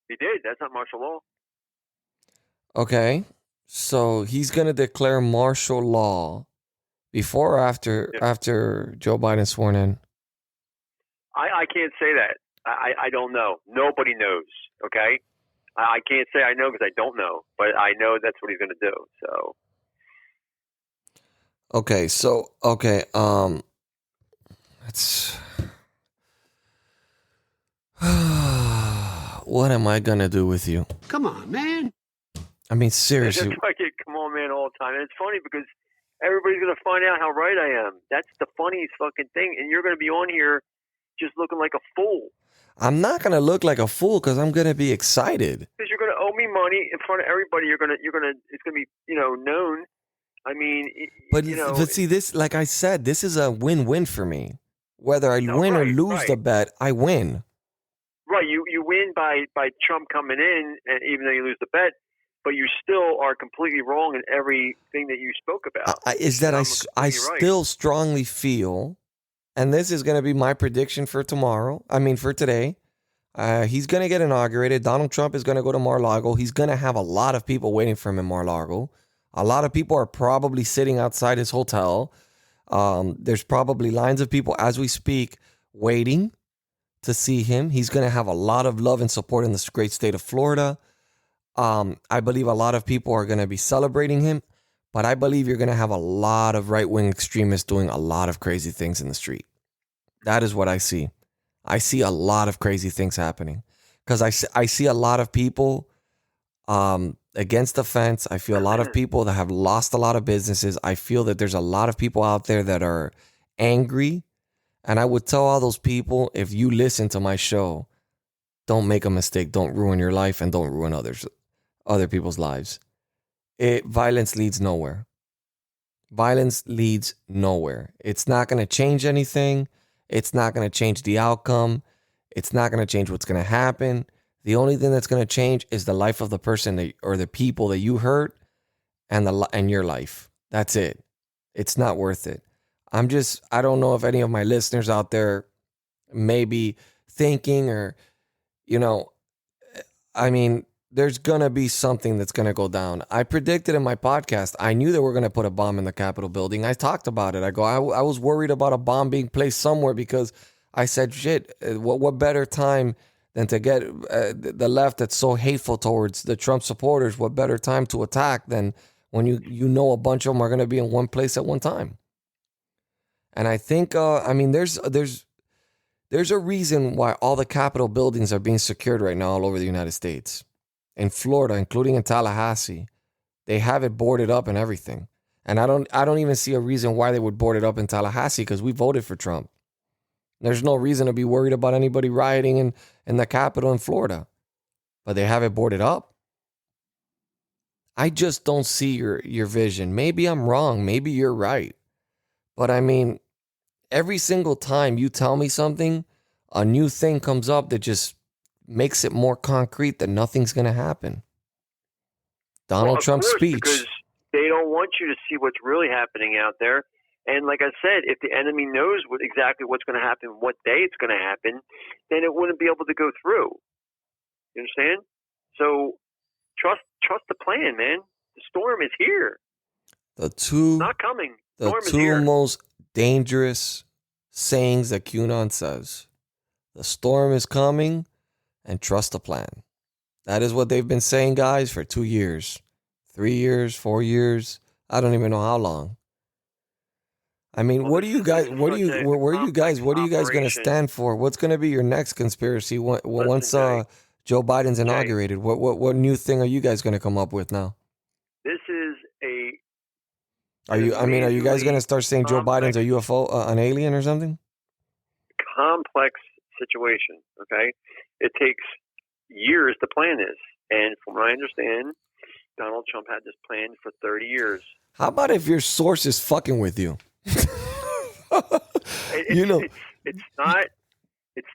He did. That's not martial law. Okay, so he's going to declare martial law before or after Joe Biden sworn in. I can't say that. I don't know. Nobody knows. Okay. I can't say I know because I don't know, but I know that's what he's going to do. So. Okay, it's what am I gonna do with you? Come on, man. I mean, Just seriously. fucking come on, man, all the time. And it's funny because everybody's going to find out how right I am. That's the funniest fucking thing. And you're going to be on here just looking like a fool I'm not gonna look like a fool because I'm gonna be excited. because you're going to owe me money in front of everybody. It's going to be, known. I mean, But see, this, like I said, this is a win-win for me. Whether I win or lose the bet, I win. right. You win by Trump coming in, and even though you lose the bet, but you still are completely wrong in everything that you spoke about. Is that I'm I completely right. still strongly feel, and this is going to be my prediction for tomorrow. I mean, for today, he's going to get inaugurated. Donald Trump is going to go to Mar-a-Lago. He's going to have a lot of people waiting for him in Mar-a-Lago. A lot of people are probably sitting outside his hotel. There's probably lines of people as we speak waiting to see him. He's going to have a lot of love and support in this great state of Florida. I believe a lot of people are going to be celebrating him, but I believe you're going to have a lot of right-wing extremists doing a lot of crazy things in the street. That is what I see. I see a lot of crazy things happening because I see a lot of people against the fence. I feel a lot of people that have lost a lot of businesses. I feel that there's a lot of people out there that are angry. And I would tell all those people, if you listen to my show, don't make a mistake. Don't ruin your life and don't ruin other people's lives. Violence leads nowhere. Violence leads nowhere. It's not going to change anything. It's not going to change the outcome. It's not going to change what's going to happen. The only thing that's going to change is the life of the person or the people that you hurt and your life. That's it. It's not worth it. I don't know if any of my listeners out there may be thinking or you know, I mean, there's going to be something that's going to go down. I predicted in my podcast, I knew they were going to put a bomb in the Capitol building. I talked about it. I go, I was worried about a bomb being placed somewhere because I said, shit, what better time than to get the left that's so hateful towards the Trump supporters? What better time to attack than when you know a bunch of them are going to be in one place at one time? And I think, I mean, there's a reason why all the Capitol buildings are being secured right now all over the United States. In Florida, including in Tallahassee, they have it boarded up and everything. And I don't even see a reason why they would board it up in Tallahassee because we voted for Trump. There's no reason to be worried about anybody rioting in the Capitol in Florida. But they have it boarded up. I just don't see your vision. Maybe I'm wrong. Maybe you're right. But I mean, every single time you tell me something, a new thing comes up that just makes it more concrete that nothing's going to happen. Donald Trump's speech. Because they don't want you to see what's really happening out there. And like I said, if the enemy knows exactly what's going to happen, what day it's going to happen, then it wouldn't be able to go through. You understand? So trust the plan, man. The storm is here. It's not coming. The two most dangerous sayings that QAnon says. The storm is coming and trust the plan. That is what they've been saying, guys, for 2 years, 3 years, 4 years. I don't even know how long. I mean, what are you guys going to stand for? What's going to be your next conspiracy once Joe Biden's inaugurated? What new thing are you guys going to come up with now? This is Are you guys going to start saying Joe Biden's a UFO, an alien or something? Complex situation, okay? It takes years to plan this. And from what I understand, Donald Trump had this plan for 30 years. How about if your source is fucking with you? It's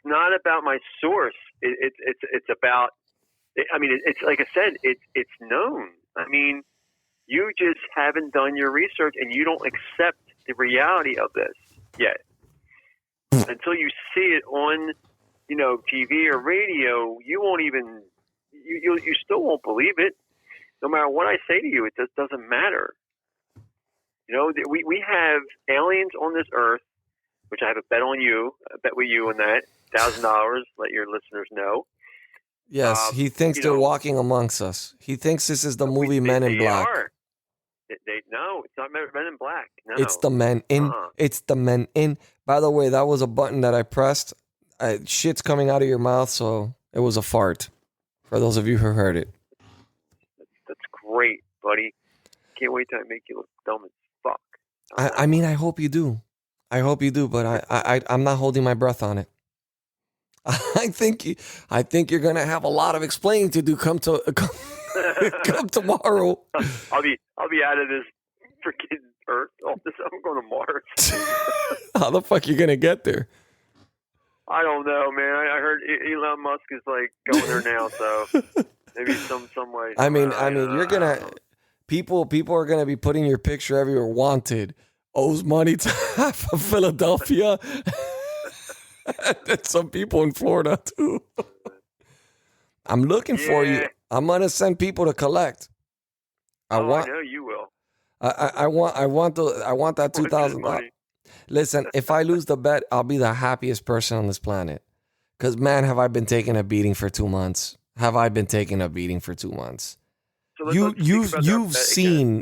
not about my source. It's about, I mean, it's like I said, it's known. I mean, you just haven't done your research and you don't accept the reality of this yet. Until you see it on, TV or radio, you won't even, you still won't believe it. No matter what I say to you, it just doesn't matter. We have aliens on this earth, which I have a bet on you, a bet with you on that, $1,000, let your listeners know. Yes, he thinks they're walking amongst us. He thinks this is the movie Men in Black. No, it's not Men in Black. No. It's the Men in. It's the Men in. By the way, that was a button that I pressed. Shit's coming out of your mouth, so it was a fart. For those of you who heard it. That's great, buddy. Can't wait till I make you look dumb as fuck. I mean, I hope you do. But I'm not holding my breath on it. I think you're gonna have a lot of explaining to do. Come tomorrow. I'll be out of this freaking Earth. I'm going to Mars. How the fuck you gonna get there? I don't know, man. I heard Elon Musk is like going there now, so maybe some way. I mean, you're gonna people are gonna be putting your picture everywhere. Wanted, owes money to half of Philadelphia. And some people in Florida too. I'm looking for you. I'm gonna send people to collect. I know you will. I want that $2,000. Listen, if I lose the bet, I'll be the happiest person on this planet. Cause man, have I been taking a beating for 2 months? So you've seen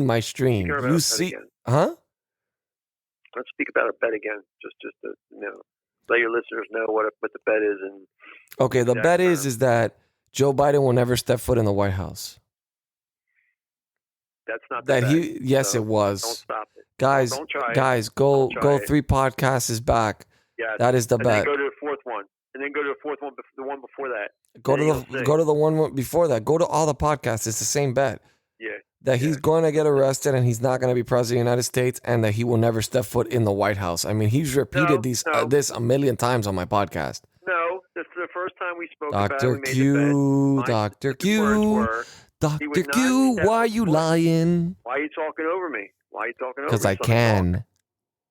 my stream. You see, huh? Let's speak about a bet again, just to let your listeners know what the bet is. And okay, the bet is that Joe Biden will never step foot in the White House. That's not the bet. Yes, so it was. Don't stop it, guys. Don't try it. Go 3 podcasts is back. Yeah, that is the bet. Then go to the fourth one, and then go to the fourth one, the one before that. Go to the one before that. Go to all the podcasts. It's the same bet. Yeah. That he's going to get arrested and he's not going to be president of the United States and that he will never step foot in the White House. I mean, he's repeated this a million times on my podcast. No, this is the first time we spoke Dr. about it. Dr. Q, why are you lying? Why are you talking over me? Because I can.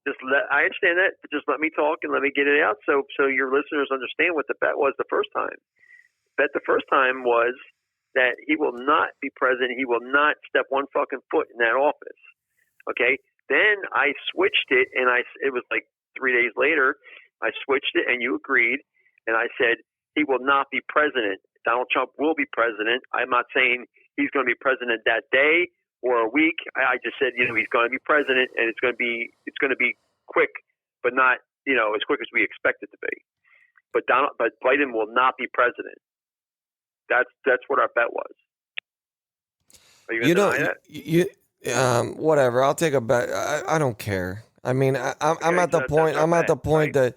I understand that, but just let me talk and let me get it out so your listeners understand what the bet was the first time. Bet the first time was that he will not be president. He will not step one fucking foot in that office. Okay. Then I switched it, and it was like 3 days later. I switched it, and you agreed, and I said he will not be president. Donald Trump will be president. I'm not saying he's going to be president that day or a week. I just said, he's going to be president, and it's going to be quick, but not, as quick as we expect it to be. But Biden will not be president. That's what our bet was. Are you going to deny that? Whatever. I'll take a bet. I don't care. I mean, I'm at the point. I'm at the point that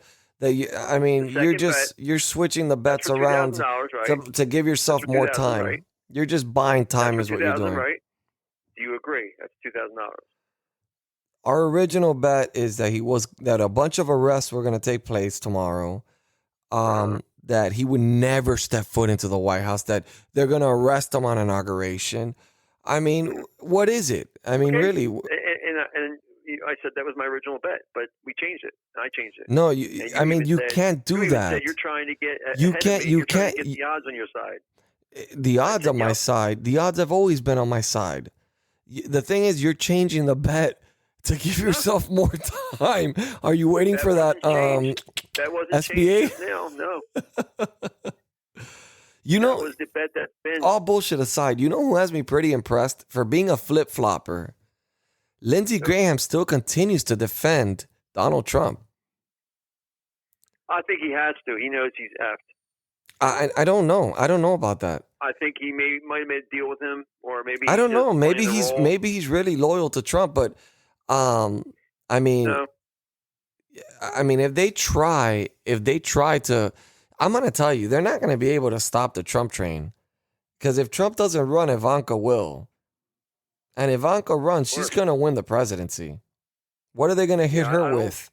you're switching the bets around right? to give yourself more time. Right? You're just buying time, is what you're doing. Right? Do you agree? That's $2,000. Our original bet is that a bunch of arrests were going to take place tomorrow. That he would never step foot into the White House. That they're going to arrest him on inauguration. I mean, what is it? I mean, really. And I said that was my original bet, but we changed it. I changed it. No, you can't do that. You're trying to get you can't get the odds on your side. The odds on my side. The odds have always been on my side. The thing is, you're changing the bet to give yourself more time. Are you waiting for that that wasn't SBA? No. That was the bet that's been. All bullshit aside, you know who has me pretty impressed for being a flip-flopper? Lindsey Graham still continues to defend Donald Trump. I think he has to. He knows he's effed. I don't know. I don't know about that. I think he might have made a deal with him, or maybe I don't know. Maybe he's really loyal to Trump, but I mean, if they try to, I'm going to tell you, they're not going to be able to stop the Trump train, because if Trump doesn't run, Ivanka will, and Ivanka runs, she's going to win the presidency. What are they going to hit her with?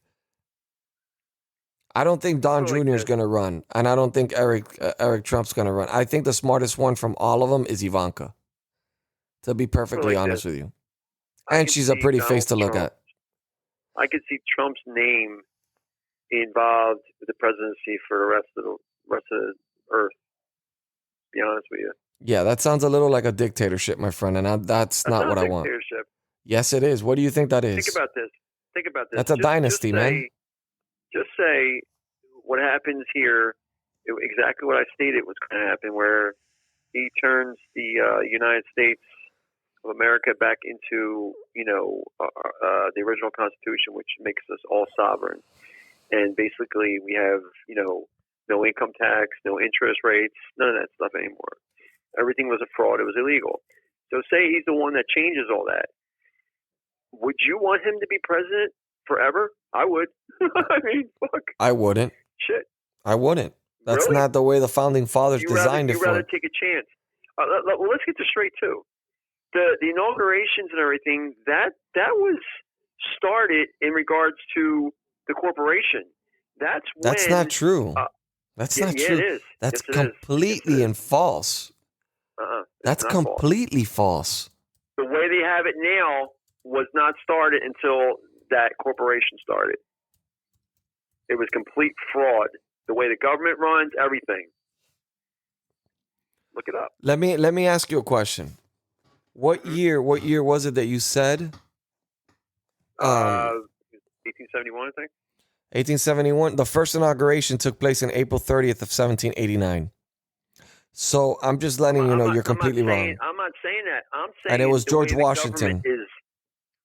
I don't think Don Jr. is going to run, and I don't think Eric Trump's going to run. I think the smartest one from all of them is Ivanka, to be perfectly honest with you. And she's a pretty face to look at. I could see Trump's name involved with the presidency for the rest of the earth, to be honest with you. Yeah, that sounds a little like a dictatorship, my friend, and that's not what I want. Yes, it is. What do you think that is? Think about this. That's a dynasty, man. Just say what happens here, exactly what I stated was going to happen, where he turns the United States of America back into, the original Constitution, which makes us all sovereign. And basically we have, no income tax, no interest rates, none of that stuff anymore. Everything was a fraud. It was illegal. So say he's the one that changes all that. Would you want him to be president forever? I would. I mean, fuck. I wouldn't. Shit. I wouldn't. That's really? Not the way the founding fathers designed it for. You'd rather take a chance. Well, let's get this straight, too. The inaugurations and everything, that was started in regards to the corporation. That's not true. That's not true. It is. That's completely and false. That's completely false. The way they have it now was not started until that corporation started. It was complete fraud. The way the government runs, everything. Look it up. Let me ask you a question. What year was it that you said? 1871, I think. 1871. The first inauguration took place in April 30th of 1789. So I'm just letting you know you're completely wrong. I'm not saying that. I'm saying, and it was George Washington.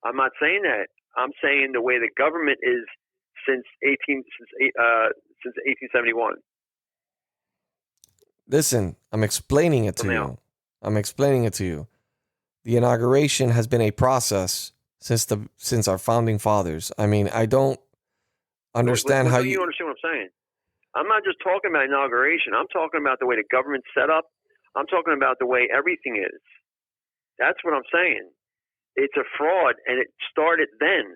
I'm not saying that. I'm saying the way the government is since 1871. Listen, I'm explaining it to you. I'm explaining it to you. The inauguration has been a process since our founding fathers. I mean, I don't understand how you understand what I'm saying. I'm not just talking about inauguration. I'm talking about the way the government's set up. I'm talking about the way everything is. That's what I'm saying. It's a fraud, and it started then.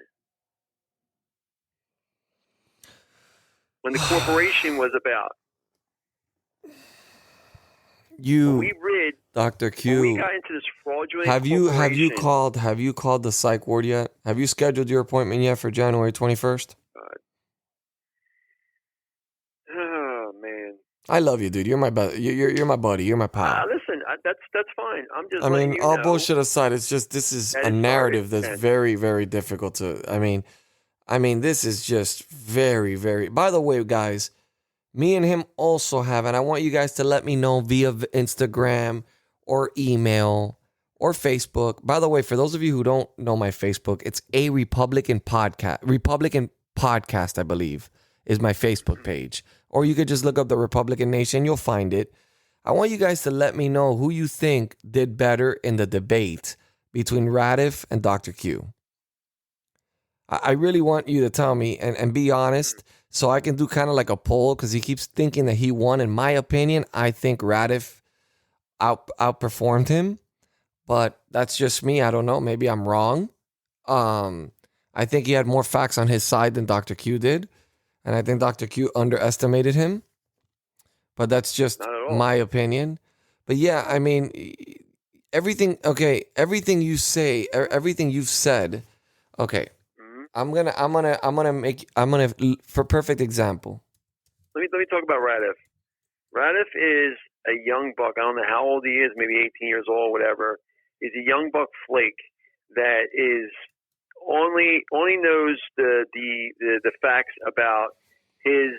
When the corporation was about. You, we rid, Dr. when Q, we got into this fraudulent have you corporation- called the psych ward yet? Have you scheduled your appointment yet for January 21st? Oh man. I love you, dude. You're my you're my buddy. You're my pal. Listen, that's fine. I'm just. I mean, letting you all know bullshit aside, it's just this is that a it's narrative hard. that's very, very difficult to. I mean, this is just very, very. By the way, guys, me and him also have, and I want you guys to let me know via Instagram or email or Facebook. By the way, for those of you who don't know my Facebook, it's a Republican podcast, I believe, is my Facebook page. Or you could just look up the Republican Nation, you'll find it. I want you guys to let me know who you think did better in the debate between Radif and Dr. Q. I really want you to tell me and be honest so I can do kind of like a poll because he keeps thinking that he won. In my opinion, I think Radif outperformed him, but that's just me. I don't know. Maybe I'm wrong. I think he had more facts on his side than Dr. Q did, and I think Dr. Q underestimated him, but that's just my opinion. But yeah, I mean, everything you say, everything you've said, okay. I'm gonna for perfect example. Let me talk about Radif. Radif is a young buck. I don't know how old he is, maybe 18 years old, whatever. He's a young buck flake that is only knows the facts about his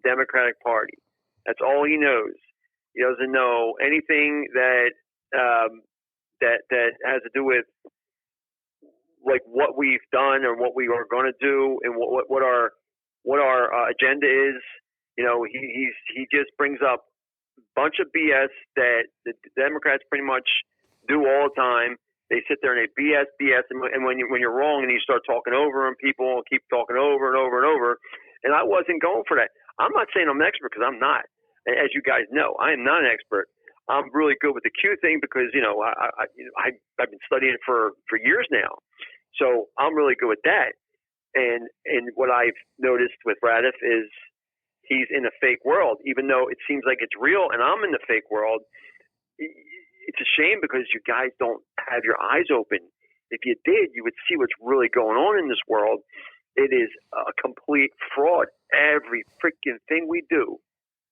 Democratic Party. That's all he knows. He doesn't know anything that has to do with like what we've done or what we are going to do and what our agenda is. You know, he just brings up a bunch of BS that the Democrats pretty much do all the time. They sit there and they BS, and when you're wrong and you start talking over them, people keep talking over and over and over. And I wasn't going for that. I'm not saying I'm an expert because I'm not. As you guys know, I am not an expert. I'm really good with the Q thing because I've been studying it for years now. So I'm really good with that. And what I've noticed with Radif is he's in a fake world, even though it seems like it's real and I'm in the fake world. It's a shame because you guys don't have your eyes open. If you did, you would see what's really going on in this world. It is a complete fraud. Every freaking thing we do,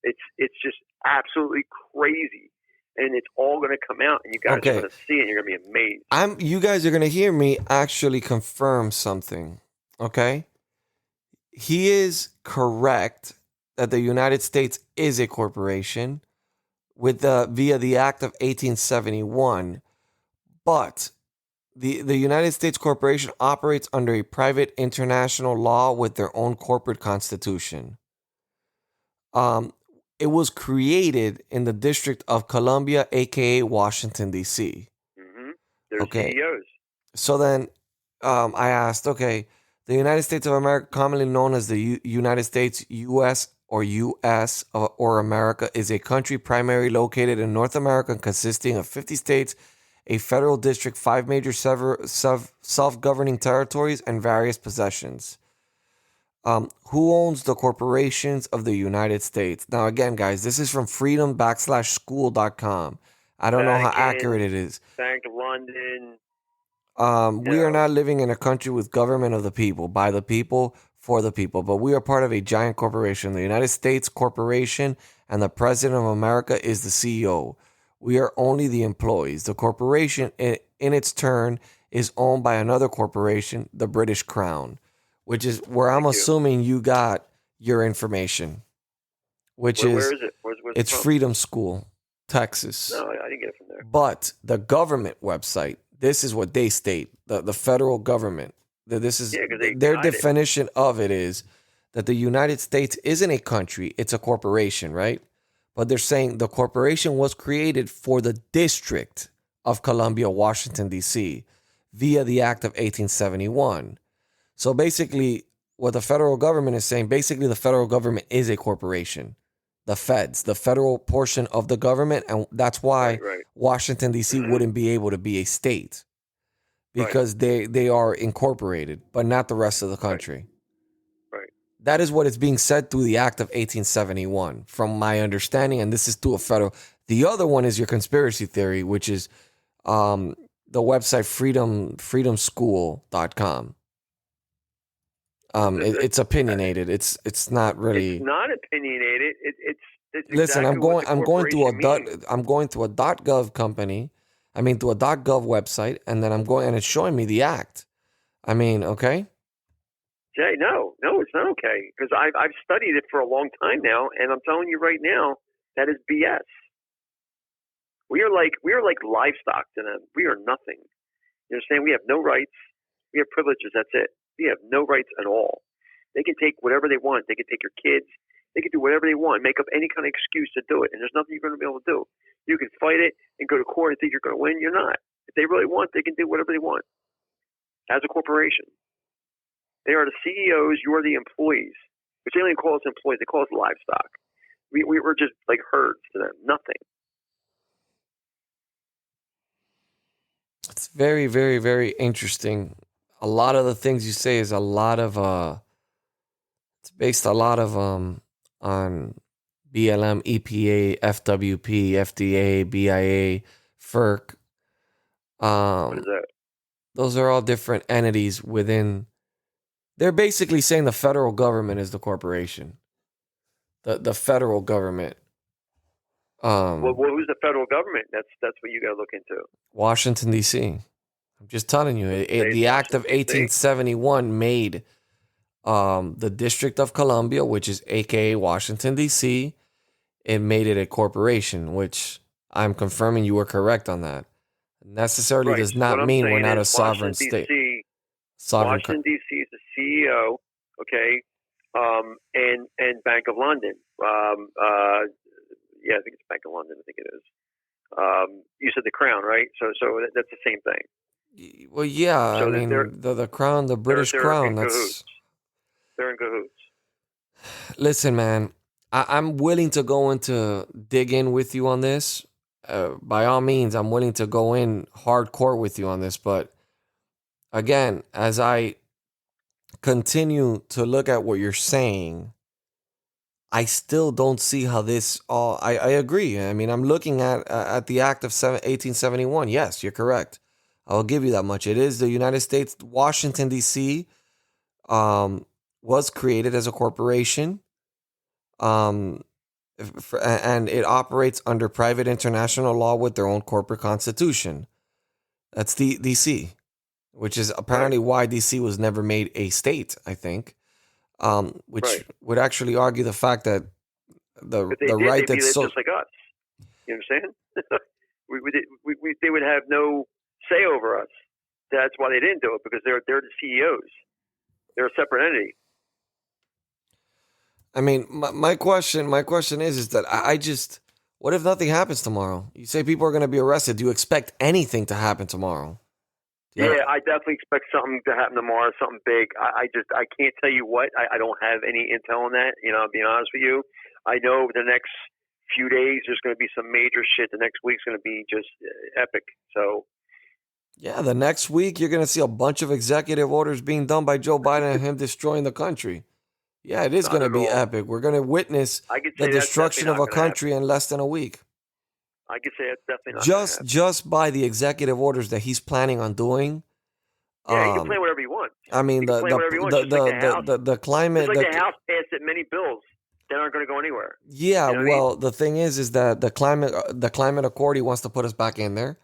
it's just absolutely crazy. And it's all going to come out, and you guys are going to see it, and you're going to be amazed. You guys are going to hear me actually confirm something, okay? He is correct that the United States is a corporation via the Act of 1871, but the United States corporation operates under a private international law with their own corporate constitution. It was created in the District of Columbia, aka Washington, D.C. Mm-hmm. There's CEOs. So then I asked, the United States of America, commonly known as the United States, U.S. or America, is a country primarily located in North America consisting of 50 states, a federal district, 5 major self-governing territories, and various possessions. Who owns the corporations of the United States? Now, again, guys, this is from freedom-school.com. I don't know how accurate it is. Bank of London. We are not living in a country with government of the people, by the people, for the people, but we are part of a giant corporation, the United States Corporation, and the President of America is the CEO. We are only the employees. The corporation, in its turn, is owned by another corporation, the British Crown, which is where I'm assuming you got your information, where is it? Where's it's from? Freedom School, Texas. No, I didn't get it from there. But the government website, this is what they state, the federal government, that this is their definition of it is that the United States isn't a country, it's a corporation, right? But they're saying the corporation was created for the District of Columbia, Washington, D.C., via the Act of 1871. So basically, what the federal government is saying, basically the federal government is a corporation. The feds, the federal portion of the government, and that's why Washington, D.C. wouldn't be able to be a state. Because they are incorporated, but not the rest of the country. Right. That is what is being said through the Act of 1871, from my understanding, and this is through a federal. The other one is your conspiracy theory, which is the website freedomschool.com. It's opinionated. It's not really. It's not opinionated. It's Listen, exactly I'm going through a means. I'm going through a .gov company. I mean, to a .gov website, and then I'm going and it's showing me the act. I mean, okay. Jay, no, it's not okay, because I've studied it for a long time now, and I'm telling you right now that is BS. We are like livestock to them. We are nothing. You understand? We have no rights. We have privileges. That's it. We have no rights at all. They can take whatever they want. They can take your kids. They can do whatever they want. Make up any kind of excuse to do it, and there's nothing you're going to be able to do. You can fight it and go to court and think you're going to win. You're not. If they really want, they can do whatever they want. As a corporation, they are the CEOs. You are the employees, which they don't even call us employees. They call us livestock. We're just like herds to them. Nothing. It's very, very, very interesting. A lot of the things you say is a lot of it's based a lot of on BLM, EPA, FWP, FDA, BIA, FERC. What is that? Those are all different entities within. They're basically saying the federal government is the corporation. The federal government. Well, who's the federal government? That's what you got to look into. Washington, D.C. I'm just telling you, the Act of 1871 made the District of Columbia, which is AKA Washington, D.C., it made it a corporation, which I'm confirming you were correct on that. Necessarily Right. does not mean we're not a sovereign Washington, state. D.C. Sovereign Washington, D.C. is the CEO, okay, and Bank of London. Yeah, I think it's Bank of London. I think it is. You said the Crown, right? So that's the same thing. Well, yeah, So I mean, the crown, the British they're crown, in that's... cahoots. They're in cahoots. Listen, man, I'm willing to go into dig in with you on this. By all means, I'm willing to go in hardcore with you on this. But again, as I continue to look at what you're saying, I still don't see how this all. I agree. I mean, I'm looking at the Act of 1871. Yes, you're correct. I'll give you that much. It is the United States, Washington, D.C. Was created as a corporation. And it operates under private international law with their own corporate constitution. That's the DC, which is apparently why DC was never made a state, I think, which would actually argue the fact that the right that's so just like us. You understand? They would have no say over us. That's why they didn't do it, because they're the CEOs. They're a separate entity. I mean, my question is that I just, what if nothing happens tomorrow? You say people are going to be arrested. Do you expect anything to happen tomorrow? Yeah, I definitely expect something to happen tomorrow, something big. I can't tell you what. I don't have any intel on that. You know, I'll be honest with you. I know the next few days there's going to be some major shit. The next week's going to be just epic. So. Yeah, the next week you're going to see a bunch of executive orders being done by Joe Biden and him destroying the country. Yeah, it is going to be epic. We're going to witness the destruction of a country in less than a week. I could say it's definitely not just by the executive orders that he's planning on doing. Yeah, he can plan whatever he wants. I mean, the climate. It's like the House passed it many bills that aren't going to go anywhere. Yeah, you know well, I mean? The thing is that the climate accord, he wants to put us back in there.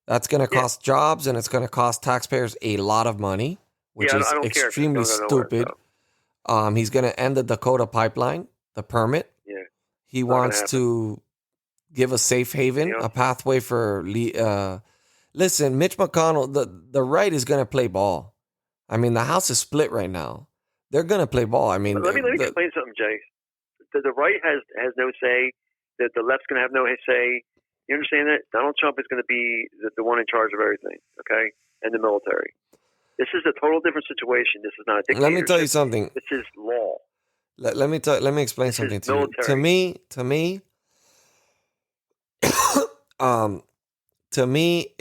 That's going to cost jobs, and it's going to cost taxpayers a lot of money, which is extremely stupid. Nowhere, so. He's going to end the Dakota pipeline, the permit. Yeah. He wants to give a safe haven, a pathway for. Listen, Mitch McConnell, the right is going to play ball. I mean, the House is split right now. They're going to play ball. I mean, let me explain something, Jay. The right has no say. The left's going to have no say. You understand that? Donald Trump is going to be the one in charge of everything, okay? And the military. This is a total different situation. This is not a dictatorship. Let me tell you something. This is law. Let me explain something to you. To me,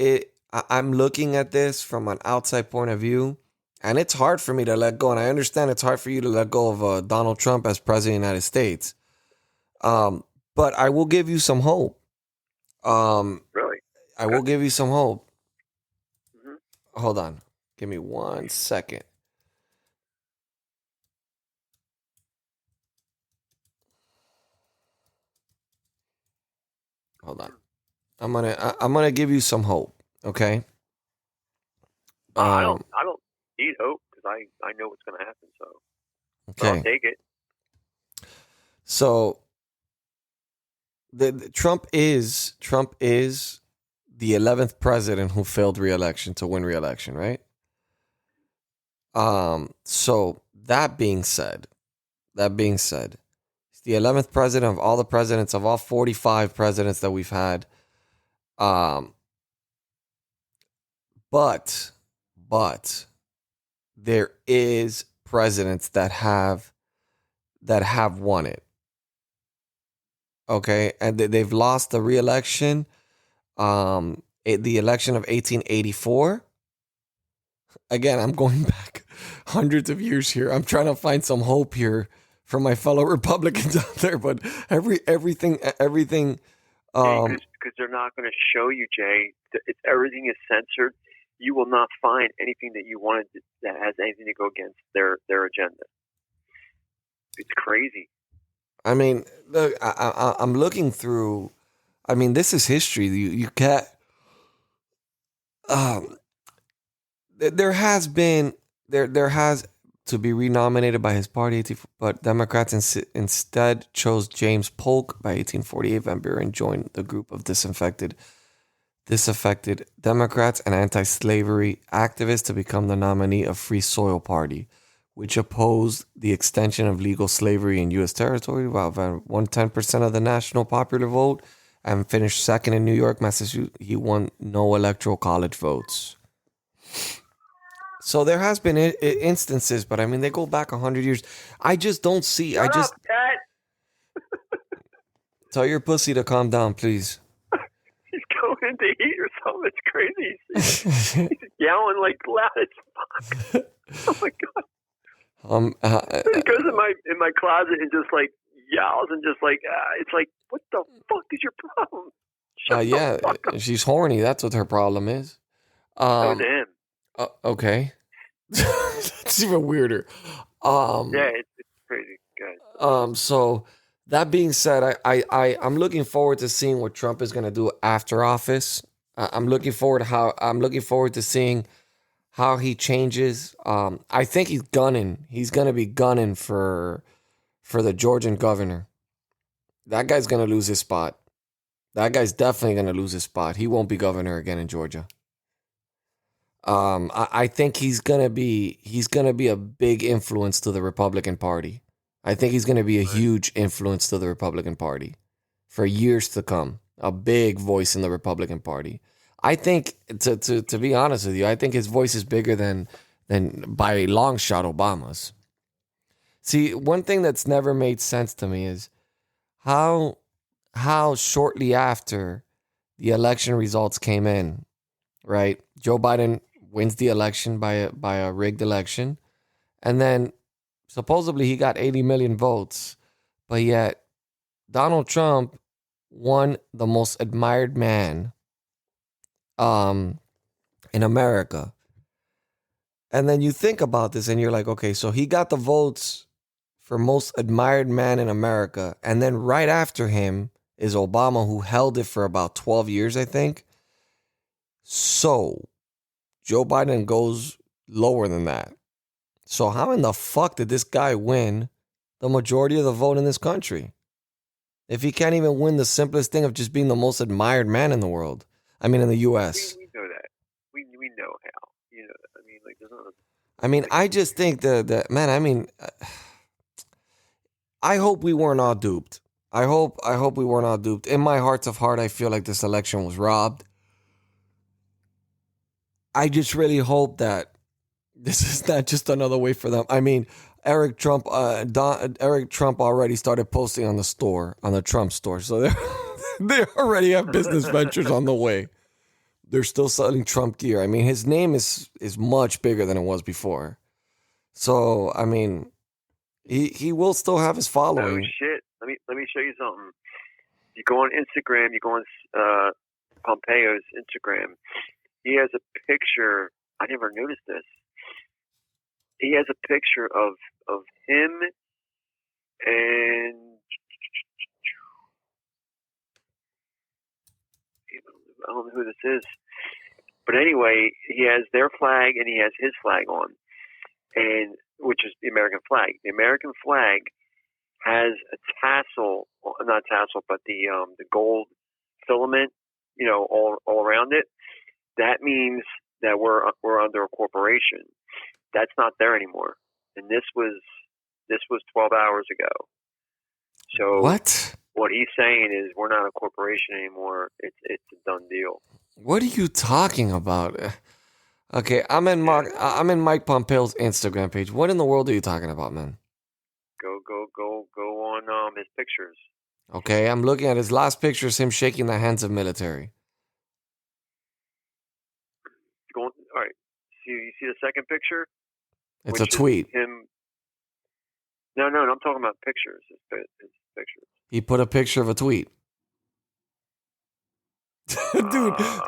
I'm looking at this from an outside point of view. And it's hard for me to let go. And I understand it's hard for you to let go of Donald Trump as president of the United States. But I will give you some hope. Really? I will give you some hope. Mm-hmm. Hold on. Give me 1 second. Hold on. I'm gonna give you some hope. Okay. I don't need hope because I know what's going to happen. So Okay. I'll take it. So the Trump is the 11th president who failed re-election to win re-election, right? So that being said, he's the 11th president of all the presidents of all 45 presidents that we've had. But there is presidents that have won it. Okay, and they've lost the re-election. The election of 1884. Again, I'm going back hundreds of years here. I'm trying to find some hope here for my fellow Republicans out there, but everything. Because they're not going to show you, Jay. Everything is censored. You will not find anything that you wanted that has anything to go against their agenda. It's crazy. I mean, look, I'm looking through. I mean, this is history. You can't. There has to be renominated by his party, but Democrats instead chose James Polk by 1848. Van Buren joined the group of disaffected Democrats and anti-slavery activists to become the nominee of Free Soil Party, which opposed the extension of legal slavery in U.S. territory, while Van won 10% of the national popular vote and finished second in New York, Massachusetts. He won no electoral college votes. So there has been instances, but I mean, they go back 100 years. I just don't see. Shut up, Pat. Tell your pussy to calm down, please. He's going into heat or something. It's crazy. He's yelling like loud as fuck. Oh my god. He goes in my closet and just like yells and just like it's like, what the fuck is your problem? Yeah, she's horny. That's what her problem is. Oh damn. Okay. That's even weirder. Yeah, it's crazy, guys. So that being said, I'm looking forward to seeing what Trump is going to do after office. I'm looking forward to seeing how he changes. I think he's gunning. He's going to be gunning for the Georgian governor. That guy's going to lose his spot. That guy's definitely going to lose his spot. He won't be governor again in Georgia. I think he's gonna be a big influence to the Republican Party. I think he's gonna be a huge influence to the Republican Party for years to come. A big voice in the Republican Party. I think to be honest with you, I think his voice is bigger than by a long shot Obama's. See, one thing that's never made sense to me is how shortly after the election results came in, right? Joe Biden wins the election by a rigged election, and then supposedly he got 80 million votes, but yet Donald Trump won the most admired man in America. And then you think about this and you're like, okay, so he got the votes for most admired man in America, and then right after him is Obama, who held it for about 12 years, I think. So Joe Biden goes lower than that. So how in the fuck did this guy win the majority of the vote in this country? If he can't even win the simplest thing of just being the most admired man in the world. I mean, in the U.S. We know that. We know how. You know, I mean, like, there's not. I mean, I just think that man. I mean, I hope we weren't all duped. I hope we weren't all duped. In my heart of heart, I feel like this election was robbed. I just really hope that this is not just another way for them. I mean, Eric Trump already started posting on the Trump store, so they already have business ventures on the way. they're still selling Trump gear. I mean, his name is much bigger than it was before. So, I mean, he will still have his Oh following. shit! Let me show you something. You go on Instagram. You go on Pompeo's Instagram. He has a picture. I never noticed this. He has a picture of him and I don't know who this is. But anyway, he has their flag and he has his flag on, and which is the American flag. The American flag has a tassel, not tassel, but the gold filament, all around it. That means that we're under a corporation. That's not there anymore, and this was 12 hours ago. So what he's saying is we're not a corporation anymore. It's a done deal. What are you talking about? Okay, I'm in Mike Pompeo's Instagram page. What in the world are you talking about, man? Go on his pictures. Okay, I'm looking at his last pictures, him shaking the hands of military. All right. You see the second picture? It's a tweet. Him. No, I'm talking about pictures. His pictures. He put a picture of a tweet.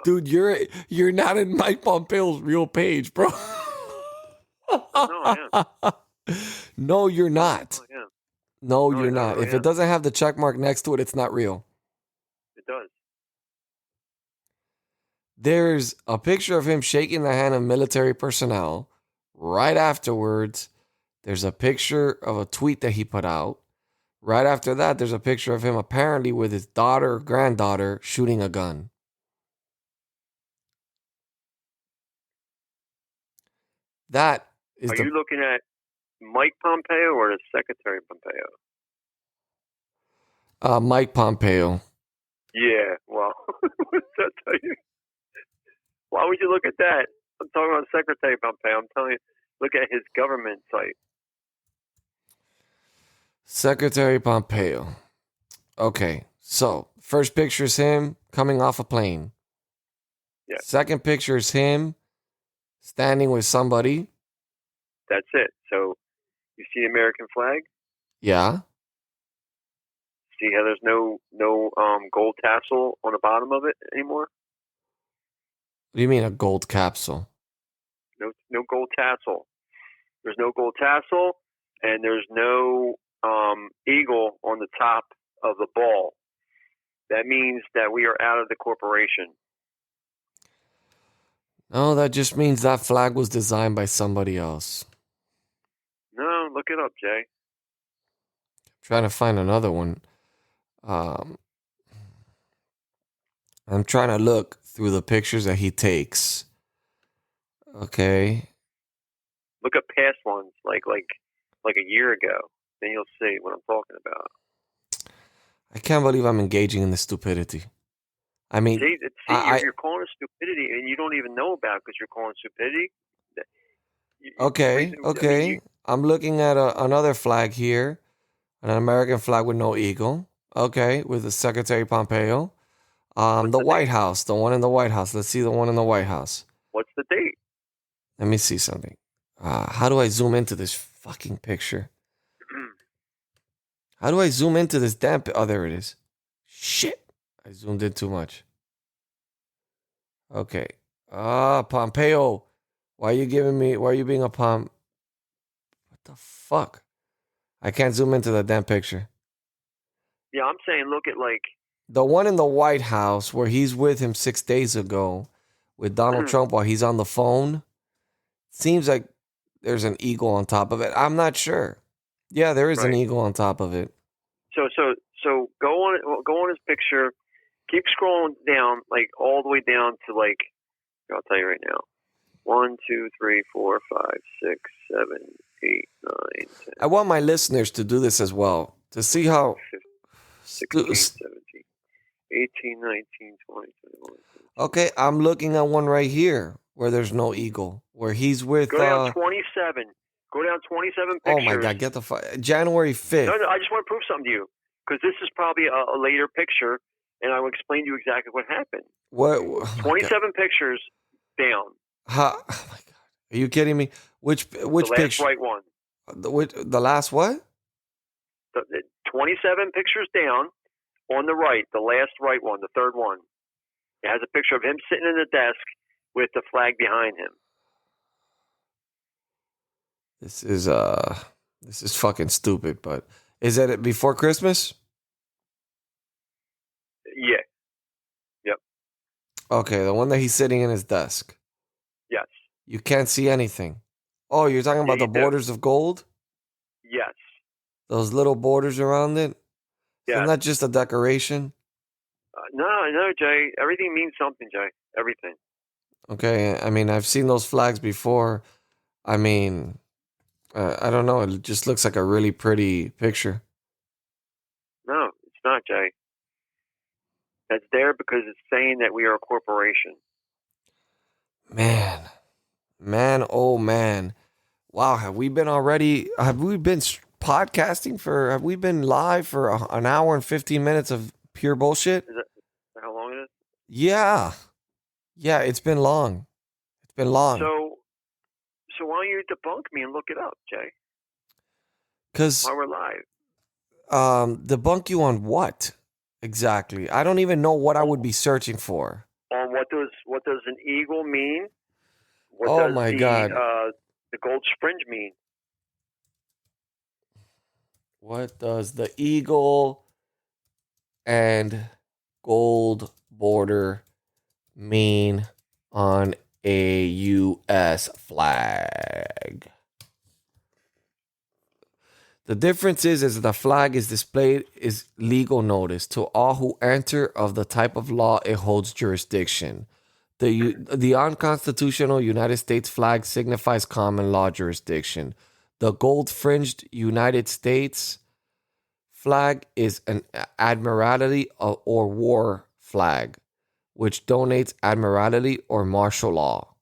Dude, you're not in Mike Pompeo's real page, bro. No, I am. No, you're not. Oh, yeah. No, you're not. If it doesn't have the check mark next to it, it's not real. It does. There's a picture of him shaking the hand of military personnel. Right afterwards, there's a picture of a tweet that he put out. Right after that, there's a picture of him apparently with his daughter or granddaughter shooting a gun. That is. Are you looking at Mike Pompeo or the Secretary Pompeo? Mike Pompeo. Yeah. Well, what does that tell you? Why would you look at that? I'm talking about Secretary Pompeo. I'm telling you, look at his government site. Secretary Pompeo. Okay, so first picture is him coming off a plane. Yeah. Second picture is him standing with somebody. That's it. So you see the American flag? Yeah. See how there's no gold tassel on the bottom of it anymore? What do you mean a gold capsule? No gold tassel. There's no gold tassel, and there's no eagle on the top of the ball. That means that we are out of the corporation. No, that just means that flag was designed by somebody else. No, look it up, Jay. I'm trying to find another one. I'm trying to look through the pictures that he takes. Okay. Look at past ones, like a year ago. Then you'll see what I'm talking about. I can't believe I'm engaging in this stupidity. I mean, you're calling it stupidity, and you don't even know about it because you're calling it stupidity. Okay. I'm looking at another flag here, an American flag with no eagle. Okay, with the Secretary Pompeo. The White House, the one in the White House. Let's see the one in the White House. What's the date? Let me see something. How do I zoom into this fucking picture? How do I zoom into this damn... Oh, there it is. Shit. I zoomed in too much. Okay. Pompeo. Why are you being a What the fuck? I can't zoom into the damn picture. Yeah, I'm saying look at the one in the White House where he's with him 6 days ago with Donald Trump while he's on the phone. Seems like there's an eagle on top of it. I'm not sure. Yeah, there is an eagle on top of it. So go on his picture. Keep scrolling down, all the way down to I'll tell you right now. 1, 2, 3, 4, 5, 6, 7, 8, 9, 10. I want my listeners to do this as well. To see how 16, 17, 18, 19, 20, 21. Okay, I'm looking at one right here where there's no eagle. Where he's with Go down 27. Go down 27 pictures. Oh my God, get the January 5th. No, I just want to prove something to you. Because this is probably a later picture. and I will explain to you exactly what happened. What? Oh my 27 pictures down. oh my God. Are you kidding me? Which The last picture? right one. The last what? The 27 pictures down on the right, the last right one, the third one. It has a picture of him sitting in the desk with the flag behind him. This is fucking stupid, but is that before Christmas? Yeah. Yep. Okay, the one that he's sitting in his desk. Yes. You can't see anything. Oh, you're talking about Yeah, the you do. borders of gold? Yes. Those little borders around it? Yeah. Isn't that just a decoration? No, Jay. Everything means something, Jay. Everything. Okay, I mean, I've seen those flags before. I mean, I don't know. It just looks like a really pretty picture. No, it's not, Jay. That's there because it's saying that we are a corporation. Man, oh man. Wow, have we been podcasting have we been live for an hour and 15 minutes of pure bullshit? Is that how long it is? Yeah. Yeah, it's been long. It's been long. So why don't you debunk me and look it up, Jay? Because While we're live. debunk you on what exactly? I don't even know what I would be searching for. On what does an eagle mean? What Oh does my God. The gold fringe mean? What does the eagle and gold border mean on a U.S. flag? The difference is the flag is displayed is legal notice to all who enter of the type of law it holds jurisdiction. The unconstitutional United States flag signifies common law jurisdiction. The gold-fringed United States flag is an admiralty or war flag, which donates admiralty or martial law.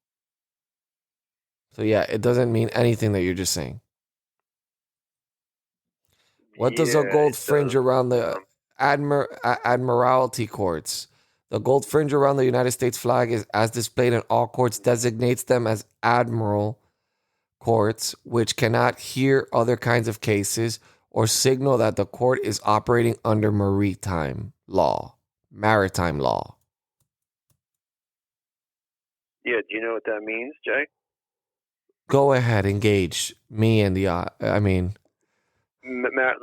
So yeah, it doesn't mean anything that you're just saying. What does a gold fringe around the admiralty courts? The gold fringe around the United States flag is as displayed in all courts designates them as admiral courts, which cannot hear other kinds of cases or signal that the court is operating under maritime law. Yeah, do you know what that means, Jay? Go ahead, engage me and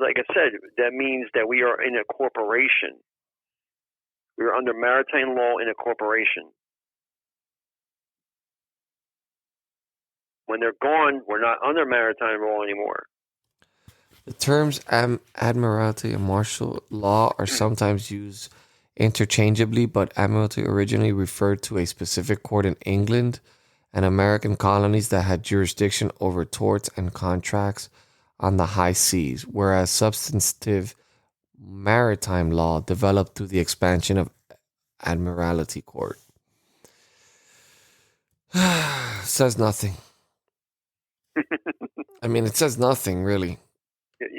like I said, that means that we are in a corporation. We are under maritime law in a corporation. When they're gone, we're not under maritime law anymore. the terms admiralty and martial law are sometimes used interchangeably, but admiralty originally referred to a specific court in England and American colonies that had jurisdiction over torts and contracts on the high seas, whereas substantive maritime law developed through the expansion of admiralty court. Says nothing. I mean, it says nothing really.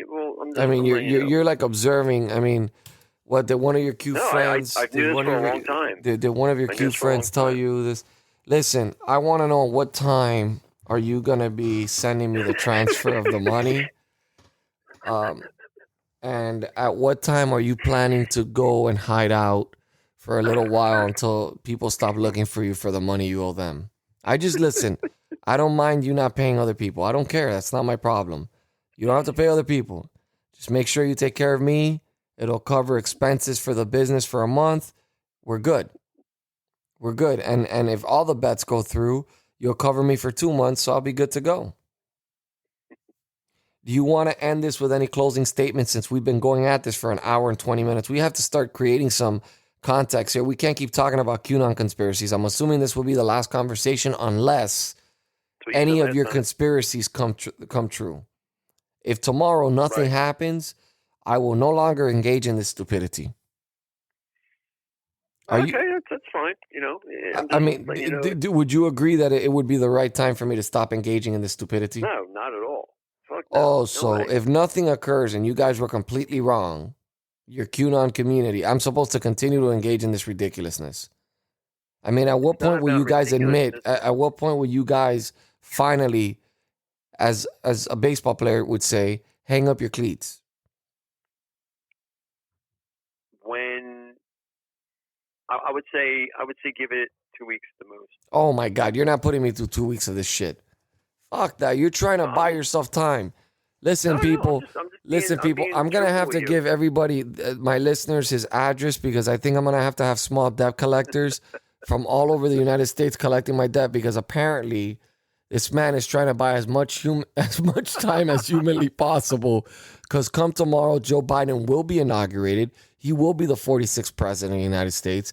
Well, You're like observing. I mean, what did one of your cute friends? I knew this for a long time. Did one of your cute friends tell you this? Listen, I want to know what time are you gonna be sending me the transfer of the money? And at what time are you planning to go and hide out for a little while until people stop looking for you for the money you owe them? Listen. I don't mind you not paying other people. I don't care. That's not my problem. You don't have to pay other people. Just make sure you take care of me. It'll cover expenses for the business for a month. We're good. We're good. And if all the bets go through, you'll cover me for 2 months, so I'll be good to go. Do you want to end this with any closing statements since we've been going at this for an hour and 20 minutes? We have to start creating some context here. We can't keep talking about QAnon conspiracies. I'm assuming this will be the last conversation unless any of your conspiracies come true. If tomorrow nothing happens, I will no longer engage in this stupidity. That's fine. Would you agree that it would be the right time for me to stop engaging in this stupidity? No, not at all. Fuck Oh, no. so if nothing occurs and you guys were completely wrong, your QAnon community. I'm supposed to continue to engage in this ridiculousness. I mean, at what point will you guys admit? At what point will you guys finally, as a baseball player would say, hang up your cleats? When I would say give it 2 weeks at the most. Oh my God, you're not putting me through 2 weeks of this shit. Fuck that. You're trying to buy yourself time. Listen, people. I'm going to have to give everybody, my listeners, his address because I think I'm going to have small debt collectors from all over the United States collecting my debt because apparently this man is trying to buy as much time as humanly possible because come tomorrow, Joe Biden will be inaugurated. He will be the 46th president of the United States,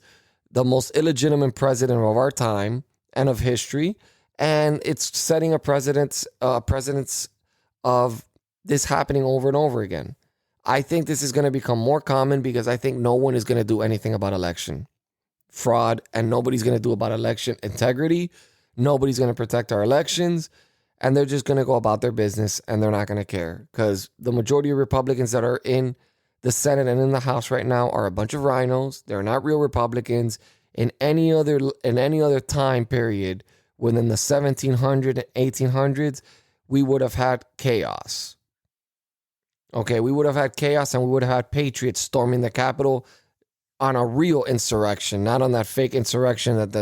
the most illegitimate president of our time and of history. And it's setting a precedence of this happening over and over again. I think this is going to become more common because I think no one is going to do anything about election fraud and nobody's going to do about election integrity. Nobody's going to protect our elections and they're just going to go about their business and they're not going to care because the majority of Republicans that are in the Senate and in the House right now are a bunch of rhinos. They're not real Republicans. In any other time period within the 1700s and 1800s, we would have had chaos. Okay, we would have had chaos and we would have had patriots storming the Capitol on a real insurrection, not on that fake insurrection that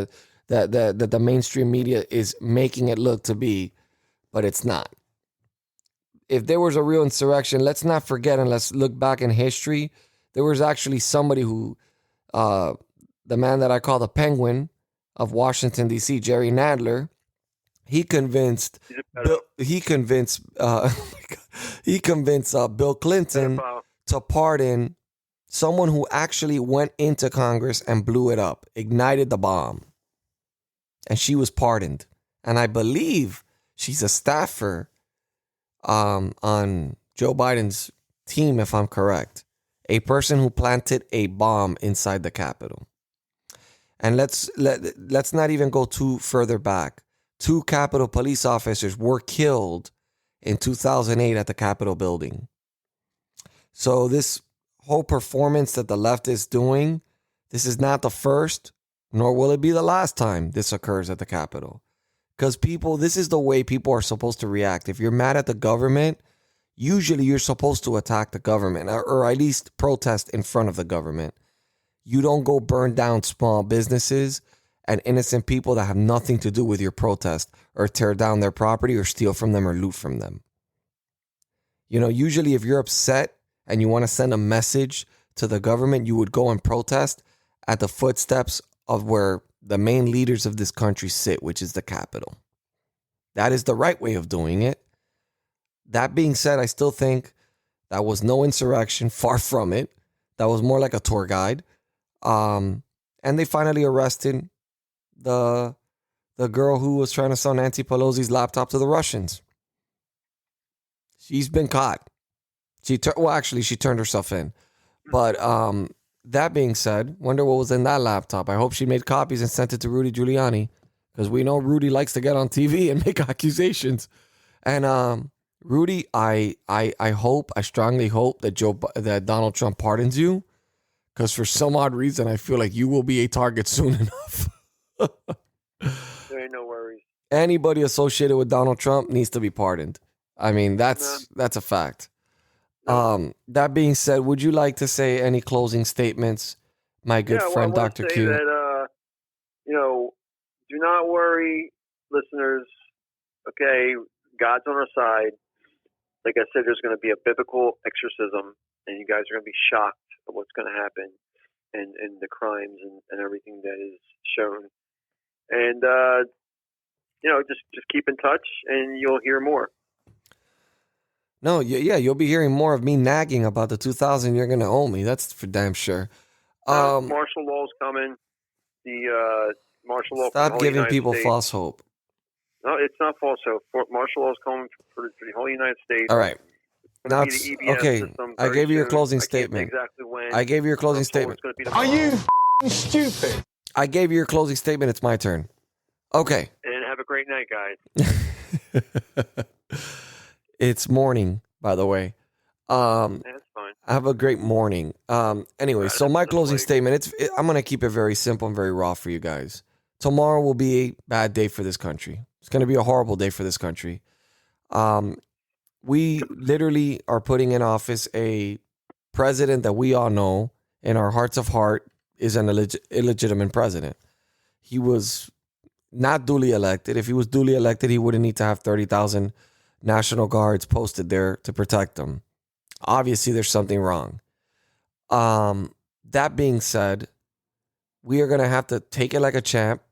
the mainstream media is making it look to be, but it's not. If there was a real insurrection, let's not forget and let's look back in history. There was actually somebody who, the man that I call the Penguin of Washington, D.C., Jerry Nadler, he convinced Bill Clinton to pardon someone who actually went into Congress and blew it up, ignited the bomb. And she was pardoned. And I believe she's a staffer on Joe Biden's team, if I'm correct. A person who planted a bomb inside the Capitol. And let's not even go too further back. 2 Capitol police officers were killed in 2008 at the Capitol building. So this whole performance that the left is doing, this is not the first, nor will it be the last time this occurs at the Capitol. Because this is the way people are supposed to react. If you're mad at the government, usually you're supposed to attack the government or at least protest in front of the government. You don't go burn down small businesses and innocent people that have nothing to do with your protest or tear down their property or steal from them or loot from them. You know, usually if you're upset and you want to send a message to the government, you would go and protest at the footsteps of where the main leaders of this country sit, which is the Capitol. That is the right way of doing it. That being said, I still think that was no insurrection, far from it. That was more like a tour guide. And they finally arrested the girl who was trying to sell Nancy Pelosi's laptop to the Russians. She's been caught. She turned herself in. But that being said, wonder what was in that laptop. I hope she made copies and sent it to Rudy Giuliani, because we know Rudy likes to get on TV and make accusations. And Rudy, I strongly hope that Donald Trump pardons you, because for some odd reason I feel like you will be a target soon enough. There ain't no worries. Anybody associated with Donald Trump needs to be pardoned. I mean, that's a fact. That being said, would you like to say any closing statements, my good friend, Dr. Q? That, do not worry, listeners. Okay, God's on our side. Like I said, there's going to be a biblical exorcism, and you guys are going to be shocked at what's going to happen and the crimes and everything that is shown. And, just keep in touch, and you'll hear more. No, yeah, you'll be hearing more of me nagging about the $2,000 you're going to owe me. That's for damn sure. Martial law's coming. The martial law. Stop giving people false hope. No, it's not false hope. Martial law's coming for the whole United States. All right. Now, okay, I gave you your closing statement. Exactly when. I gave you your closing statement. Are you stupid? I gave you your closing statement. It's my turn. Okay. And have a great night, guys. It's morning, by the way. That's fine. Have a great morning. Anyway, so my closing statement, I'm going to keep it very simple and very raw for you guys. Tomorrow will be a bad day for this country. It's going to be a horrible day for this country. We literally are putting in office a president that we all know in our hearts of heart is an illegitimate president. He was not duly elected. If he was duly elected, he wouldn't need to have 30,000 National Guards posted there to protect him. Obviously, there's something wrong. That being said, we are going to have to take it like a champ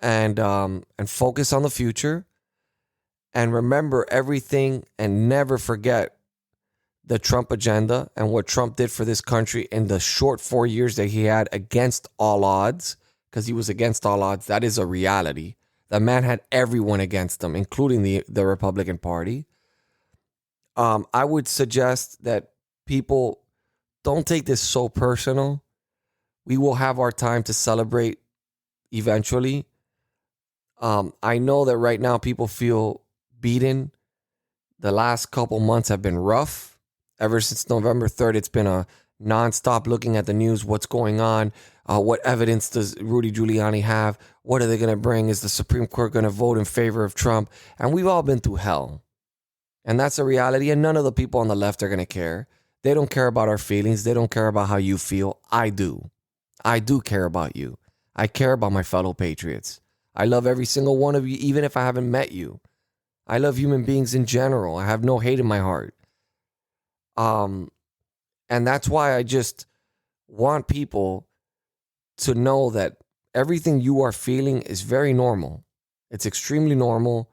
and focus on the future and remember everything and never forget the Trump agenda and what Trump did for this country in the short 4 years that he had against all odds, because he was against all odds. That is a reality. The man had everyone against him, including the Republican Party. I would suggest that people don't take this so personal. We will have our time to celebrate eventually. I know that right now people feel beaten. The last couple months have been rough. Ever since November 3rd, it's been a nonstop looking at the news. What's going on? What evidence does Rudy Giuliani have? What are they going to bring? Is the Supreme Court going to vote in favor of Trump? And we've all been through hell. And that's a reality. And none of the people on the left are going to care. They don't care about our feelings. They don't care about how you feel. I do. I do care about you. I care about my fellow patriots. I love every single one of you, even if I haven't met you. I love human beings in general. I have no hate in my heart. And that's why I just want people to know that everything you are feeling is very normal. It's extremely normal.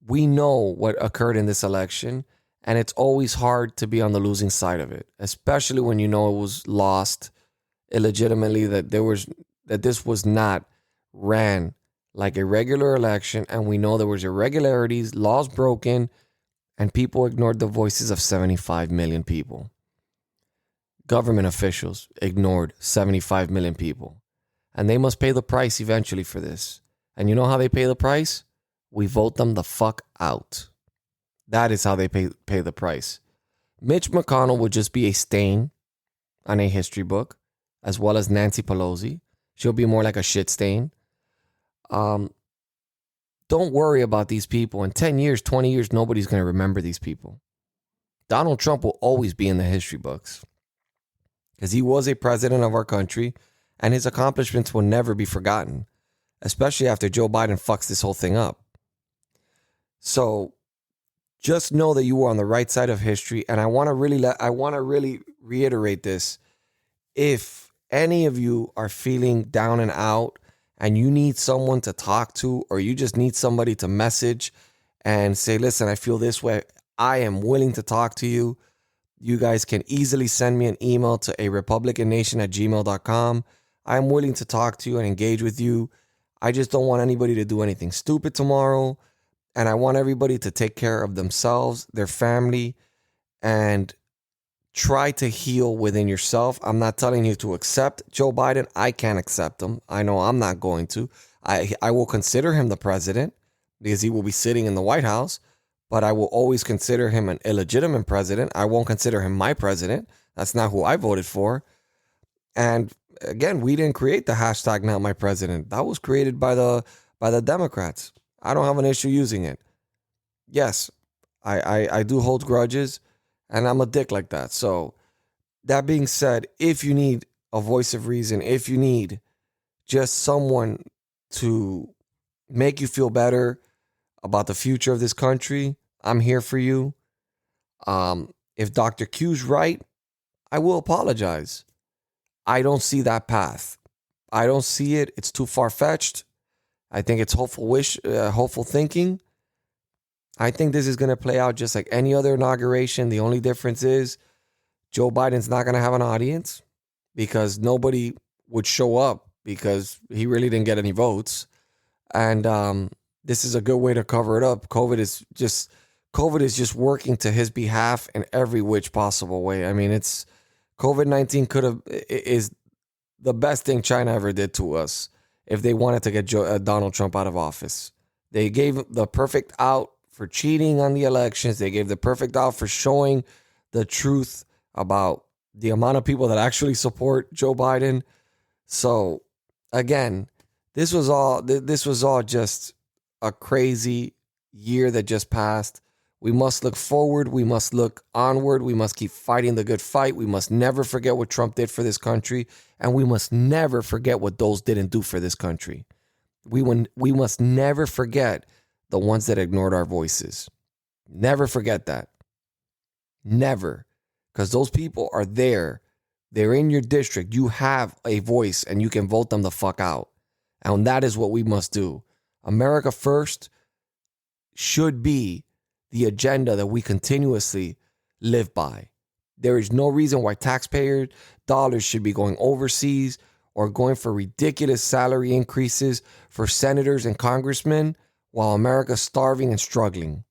We know what occurred in this election, and it's always hard to be on the losing side of it, especially when you know it was lost illegitimately, that this was not ran like a regular election, and we know there was irregularities, laws broken, and people ignored the voices of 75 million people. Government officials ignored 75 million people. And they must pay the price eventually for this. And you know how they pay the price? We vote them the fuck out. That is how they pay the price. Mitch McConnell would just be a stain on a history book, as well as Nancy Pelosi. She'll be more like a shit stain. Don't worry about these people. In 10 years, 20 years, nobody's going to remember these people. Donald Trump will always be in the history books because he was a president of our country, and his accomplishments will never be forgotten, especially after Joe Biden fucks this whole thing up. So just know that you are on the right side of history, and I want to really reiterate this. If any of you are feeling down and out, and you need someone to talk to, or you just need somebody to message and say, listen, I feel this way, I am willing to talk to you. You guys can easily send me an email to arepublicannation@gmail.com. I'm willing to talk to you and engage with you. I just don't want anybody to do anything stupid tomorrow. And I want everybody to take care of themselves, their family, and try to heal within yourself. I'm not telling you to accept Joe Biden. I can't accept him. I know I'm not going to. I will consider him the president because he will be sitting in the White House, but I will always consider him an illegitimate president. I won't consider him my president. That's not who I voted for. And again, we didn't create the hashtag not my president. That was created by the Democrats. I don't have an issue using it. Yes, I do hold grudges, and I'm a dick like that. So that being said, if you need a voice of reason, if you need just someone to make you feel better about the future of this country, I'm here for you. If Dr. Q's right, I will apologize. I don't see that path. I don't see it. It's too far-fetched. I think it's hopeful thinking. I think this is going to play out just like any other inauguration. The only difference is Joe Biden's not going to have an audience because nobody would show up because he really didn't get any votes. And this is a good way to cover it up. COVID is just working to his behalf in every which possible way. I mean, COVID-19 is the best thing China ever did to us if they wanted to get Donald Trump out of office. They gave the perfect out for cheating on the elections. They gave the perfect out for showing the truth about the amount of people that actually support Joe Biden. So again, this was all just a crazy year that just passed. We must look forward. We must look onward. We must keep fighting the good fight. We must never forget what Trump did for this country. And we must never forget what those didn't do for this country. We must never forget the ones that ignored our voices. Never forget that. Never. Because those people are there. They're in your district. You have a voice and you can vote them the fuck out. And that is what we must do. America First should be the agenda that we continuously live by. There is no reason why taxpayer dollars should be going overseas or going for ridiculous salary increases for senators and congressmen while America's starving and struggling.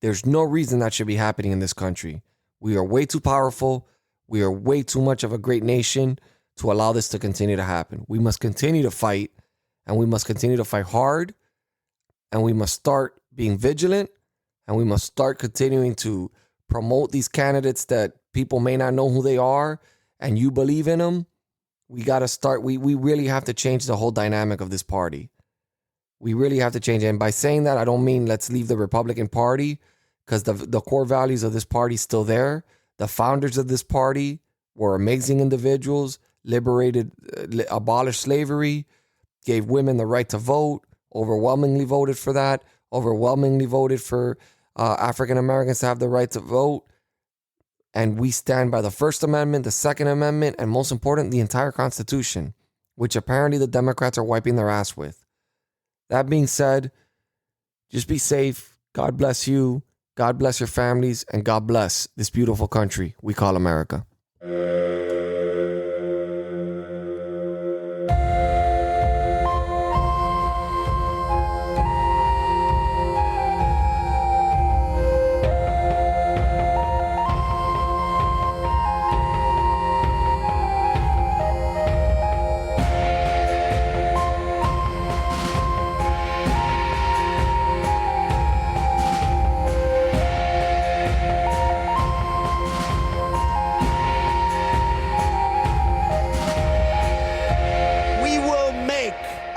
There's no reason that should be happening in this country. We are way too powerful. We are way too much of a great nation to allow this to continue to happen. We must continue to fight, and we must continue to fight hard, and we must start being vigilant, and we must start continuing to promote these candidates that people may not know who they are, and you believe in them. We got to start. We really have to change the whole dynamic of this party. We really have to change it. And by saying that, I don't mean let's leave the Republican Party, because the core values of this party is still there. The founders of this party were amazing individuals, abolished slavery, gave women the right to vote, overwhelmingly voted for that, overwhelmingly voted for African Americans to have the right to vote. And we stand by the First Amendment, the Second Amendment, and most important, the entire Constitution, which apparently the Democrats are wiping their ass with. That being said, just be safe. God bless you. God bless your families. And God bless this beautiful country we call America.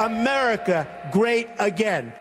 America great again.